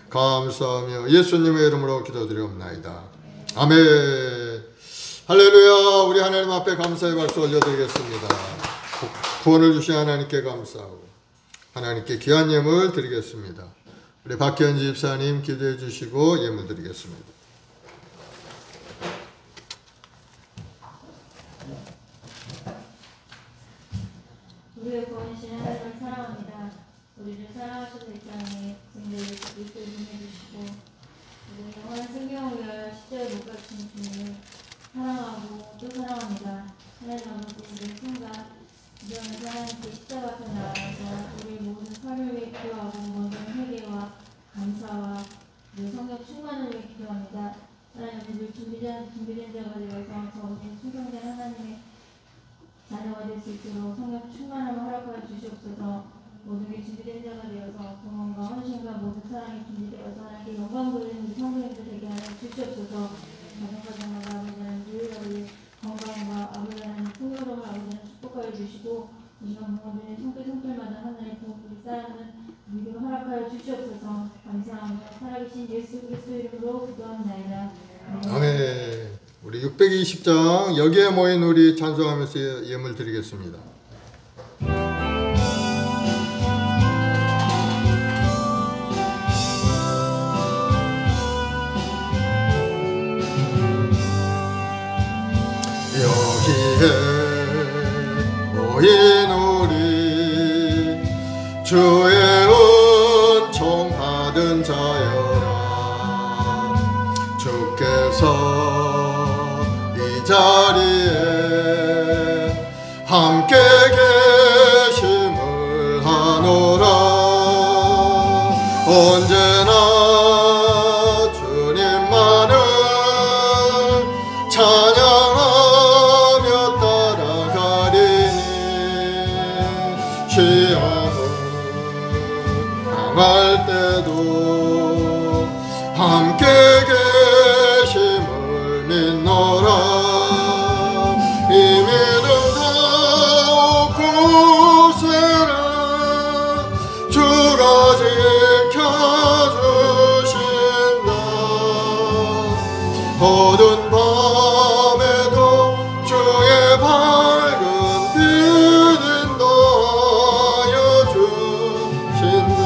감사하며 예수님의 이름으로 기도드리옵나이다. 아멘. 할렐루야. 우리 하나님 앞에 감사의 박수 올려드리겠습니다. 구원을 주신 하나님께 감사하고 하나님께 귀한 예물 드리겠습니다. 우리 박현지 집사님 기도해 주시고 예물 드리겠습니다. 우리의 구원이신 하나님을 사랑합니다. 우리를 사랑하셔서 이 땅에 우리를 그리스도를 보내주시고 우리의 영원한 생명을 위하여 십자가에 못 박힌 주님을 사랑하고 또 사랑합니다. 하나님 아버지 우리의 순간 이전에서 하나님께 십자가 앞에 나와서 우리의 모든 삶을 위해 기도하고 모든 회개와 감사와 우리의 성령 충만을 위해 기도합니다. 하나님 우리를 준비된 자가 되어서 저우신 충성된 하나님의 자녀가 될 수 있도록 성령 충만함을 허락하여 주시옵소서. 모든 게 준비된 자가 되어서 공헌과 헌신과 모든 사랑이 준비되어서 하나님께 영광 돌리는 우리 성도님들 되게 하여 주시옵소서. 가정마다 아버지 하나님 누리라고 건강과 아버지 하나님 풍요로움을 아버지 하나님 축복하여 주시고 이런 모든 손길마다 하나님의 도움이 쌓여는 믿음을 허락하여 주시옵소서. 감사하며 살아계신 예수 그리스도 이름으로 기도합나이다. 아멘. 우리 620장 여기에 모인 우리 찬송하면서 예물 드리겠습니다. 여기에 모인 우리 주의 은총 받은 자여라. 주께서 시험을 당할 때도 함께 계심을 믿노라. 이 믿음 더욱 굳세라. 주가 지켜주신다. 어두운 밤에도 주의 밝은 빛은 넣어 주신다.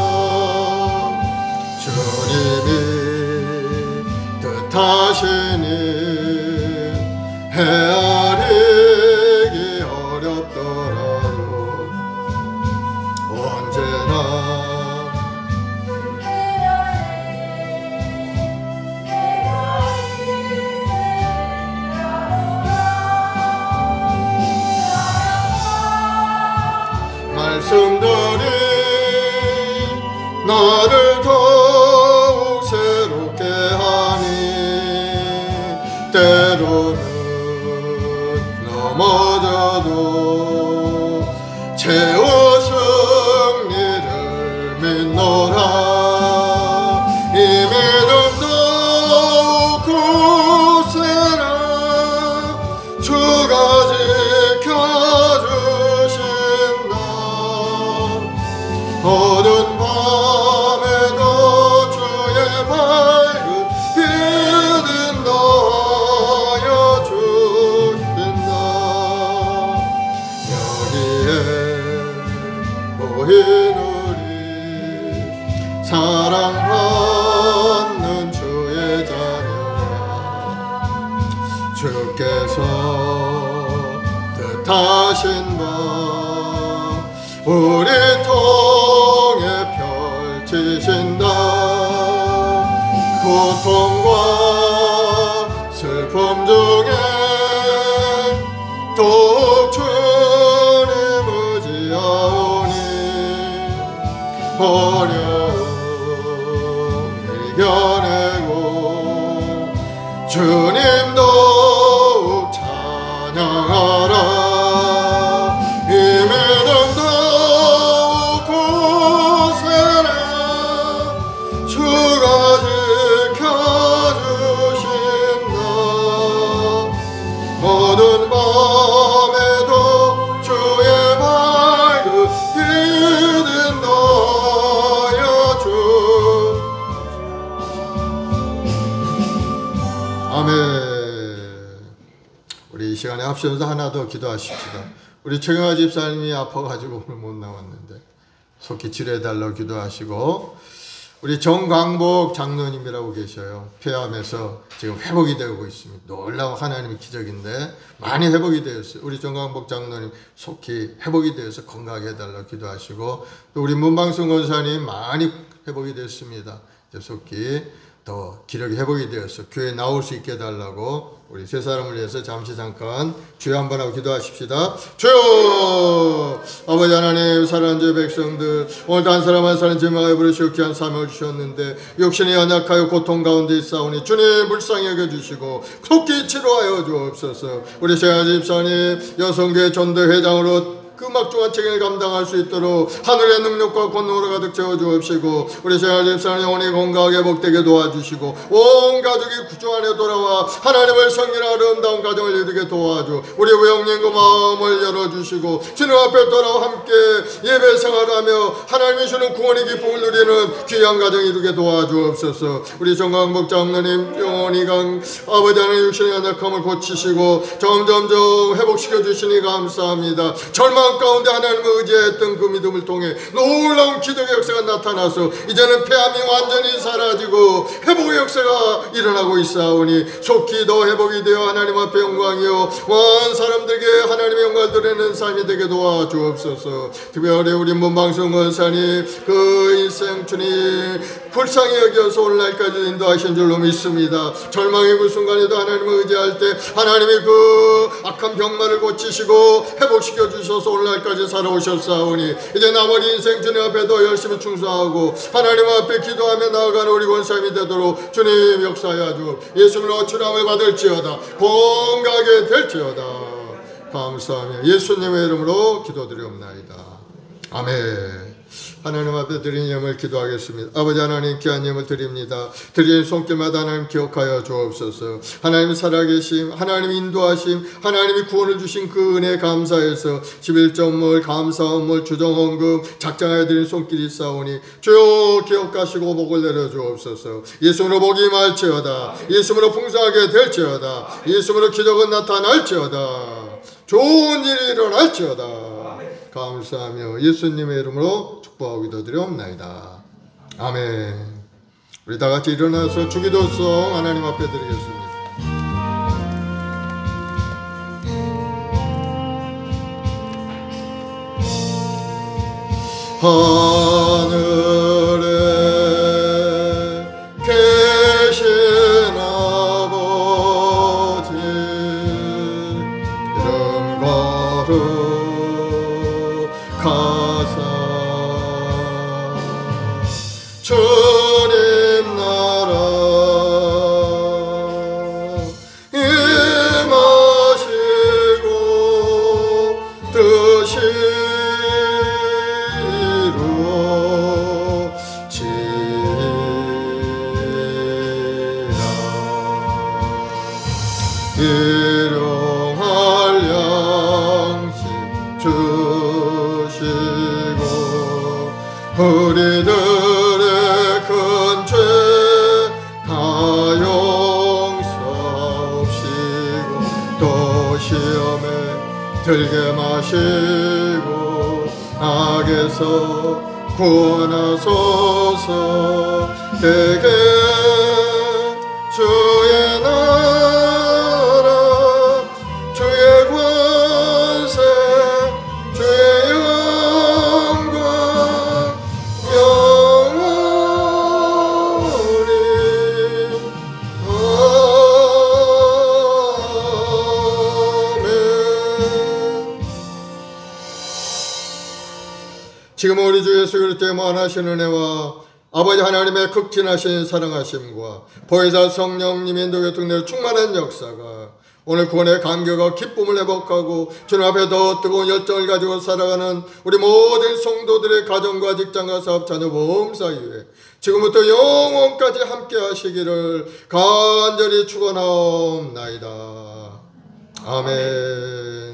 주님이 뜻하시니 헤아리기 어렵더라도 언제나 말씀들이 나를 더욱 새롭게 하니 때로는 넘어져도 채워 승리를 믿노라. 이 믿음 더욱 굳세라. 주가 지켜주신다. 어두운 밤에도 주의 밝은 빛은 넣어 주신다. 여기에 모인 우리 사랑받는 주의 자녀야. 주께서 뜻하신 바 우리 통해 펼치신다. 고통과 슬픔 중에 더욱 주님 의지하오니 어려움 이겨내고 주님 더욱 찬양하라. 이 믿음 더욱 굳세라. 주가 지켜주신다. 어두운 밤에도 주의 밝은 빛은 넣어 주. 아멘. 우리 이 시간에 합심해서 하나 더 기도하십시다. 우리 최경화 집사님이 아파가지고 오늘 못 나왔는데 속히 치료해달라고 기도하시고, 우리 정광복 장로님이라고 계셔요. 폐암에서 지금 회복이 되고 있습니다. 놀라운 하나님의 기적인데 많이 회복이 되었어요. 우리 정광복 장로님 속히 회복이 되어서 건강하게 해달라고 기도하시고, 또 우리 문방순 권사님 많이 회복이 됐습니다. 이제 속히 더 기력이 회복이 되어서 교회에 나올 수 있게 해달라고 우리 세 사람을 위해서 잠시 잠깐 주여 한번 하고 기도하십시다. 주여! 아버지 하나님, 사랑하는 주의 백성들, 오늘도 한 사람 한 사람 제명하여 부르시고 귀한 사명을 주셨는데 육신이 연약하여 고통 가운데 있사오니 주님 불쌍히 여겨주시고 속히 치료하여 주옵소서. 우리 최경화 집사님 여성교회 전도회장으로 그 막중한 책임을 감당할 수 있도록 하늘의 능력과 권능으로 가득 채워주옵시고, 우리 최경화 집사님 영혼이 건강하게 회복되게 도와주시고 온 가족이 구주 안에 돌아와 하나님을 섬기는 아름다운 가정을 이루게 도와주, 우리 우영님과 마음을 열어주시고 주님 앞에 돌아와 함께 예배 생활하며 하나님이 주는 구원의 기쁨을 누리는 귀한 가정 이루게 도와주옵소서. 우리 정광복 장로님 영혼이 아버지 하나님 육신의 연약함을 고치시고 점점점 회복시켜 주시니 감사합니다. 절망 가운데 하나님을 의지했던 그 믿음을 통해 놀라운 기적의 역사가 나타나서 이제는 폐암이 완전히 사라지고 회복의 역사가 일어나고 있사오니 속히 더 회복이 되어 하나님 앞에 영광이요 온 사람들에게 하나님의 영광을 드리는 삶이 되게 도와주옵소서. 특별히 우리 문방순 권사님 그 일생 주님 불쌍히 여겨서 오늘날까지 인도하신 줄로 믿습니다. 절망의 그 순간에도 하나님을 의지할 때 하나님이 그 악한 병마를 고치시고 회복시켜 주셔서 오늘날까지 살아오셨사오니 이제 나머지 인생 주님 앞에 더 열심히 충성하고 하나님 앞에 기도하며 나아가는 우리 권사님이 되도록 주님 역사하여 주 예수님으로 주님을 받을지어다. 건강하게 될지어다. 감사하며 예수님의 이름으로 기도드리옵나이다. 아멘. 하나님 앞에 드린 예물 기도하겠습니다. 아버지 하나님 귀한 예물 드립니다. 드리는 손길마다 하나님 기억하여 주옵소서. 하나님 살아계심, 하나님 인도하심, 하나님이 구원을 주신 그 은혜 감사해서 11.물 감사원물 주정헌금 작정하여 드린 손길이 있사오니 주여 기억하시고 복을 내려 주옵소서. 예수로 복이 임할지어다. 예수로 풍성하게 될지어다. 예수로 기적은 나타날지어다. 좋은 일이 일어날지어다. 감사하며 예수님의 이름으로 축복하고 기도드리옵나이다. 아멘. 우리 다 같이 일어나서 주기도송 하나님 앞에 드리겠습니다. 하늘에 계신 아버지 이름 거룩하사 주님 나라 임하시고 뜻이 일용할 양식 주시고 우리들의 큰 죄 다 용서하시고 또 시험에 들게 마시고 악에서 구원하소서. 대개 주의 나라 주의 권세 주의 영광 영원히 아멘. 지금 우리 주 예수 그리스도의 무한하신 은혜와 아버지 하나님의 극진하신 사랑하심과 보혜사 성령님의 인도교통내 충만한 역사가 오늘 구원의 감격과 기쁨을 회복하고 주님 앞에 더 뜨거운 열정을 가지고 살아가는 우리 모든 성도들의 가정과 직장과 사업 자녀 모험 사이에 지금부터 영원까지 함께 하시기를 간절히 축원하옵나이다. 아멘.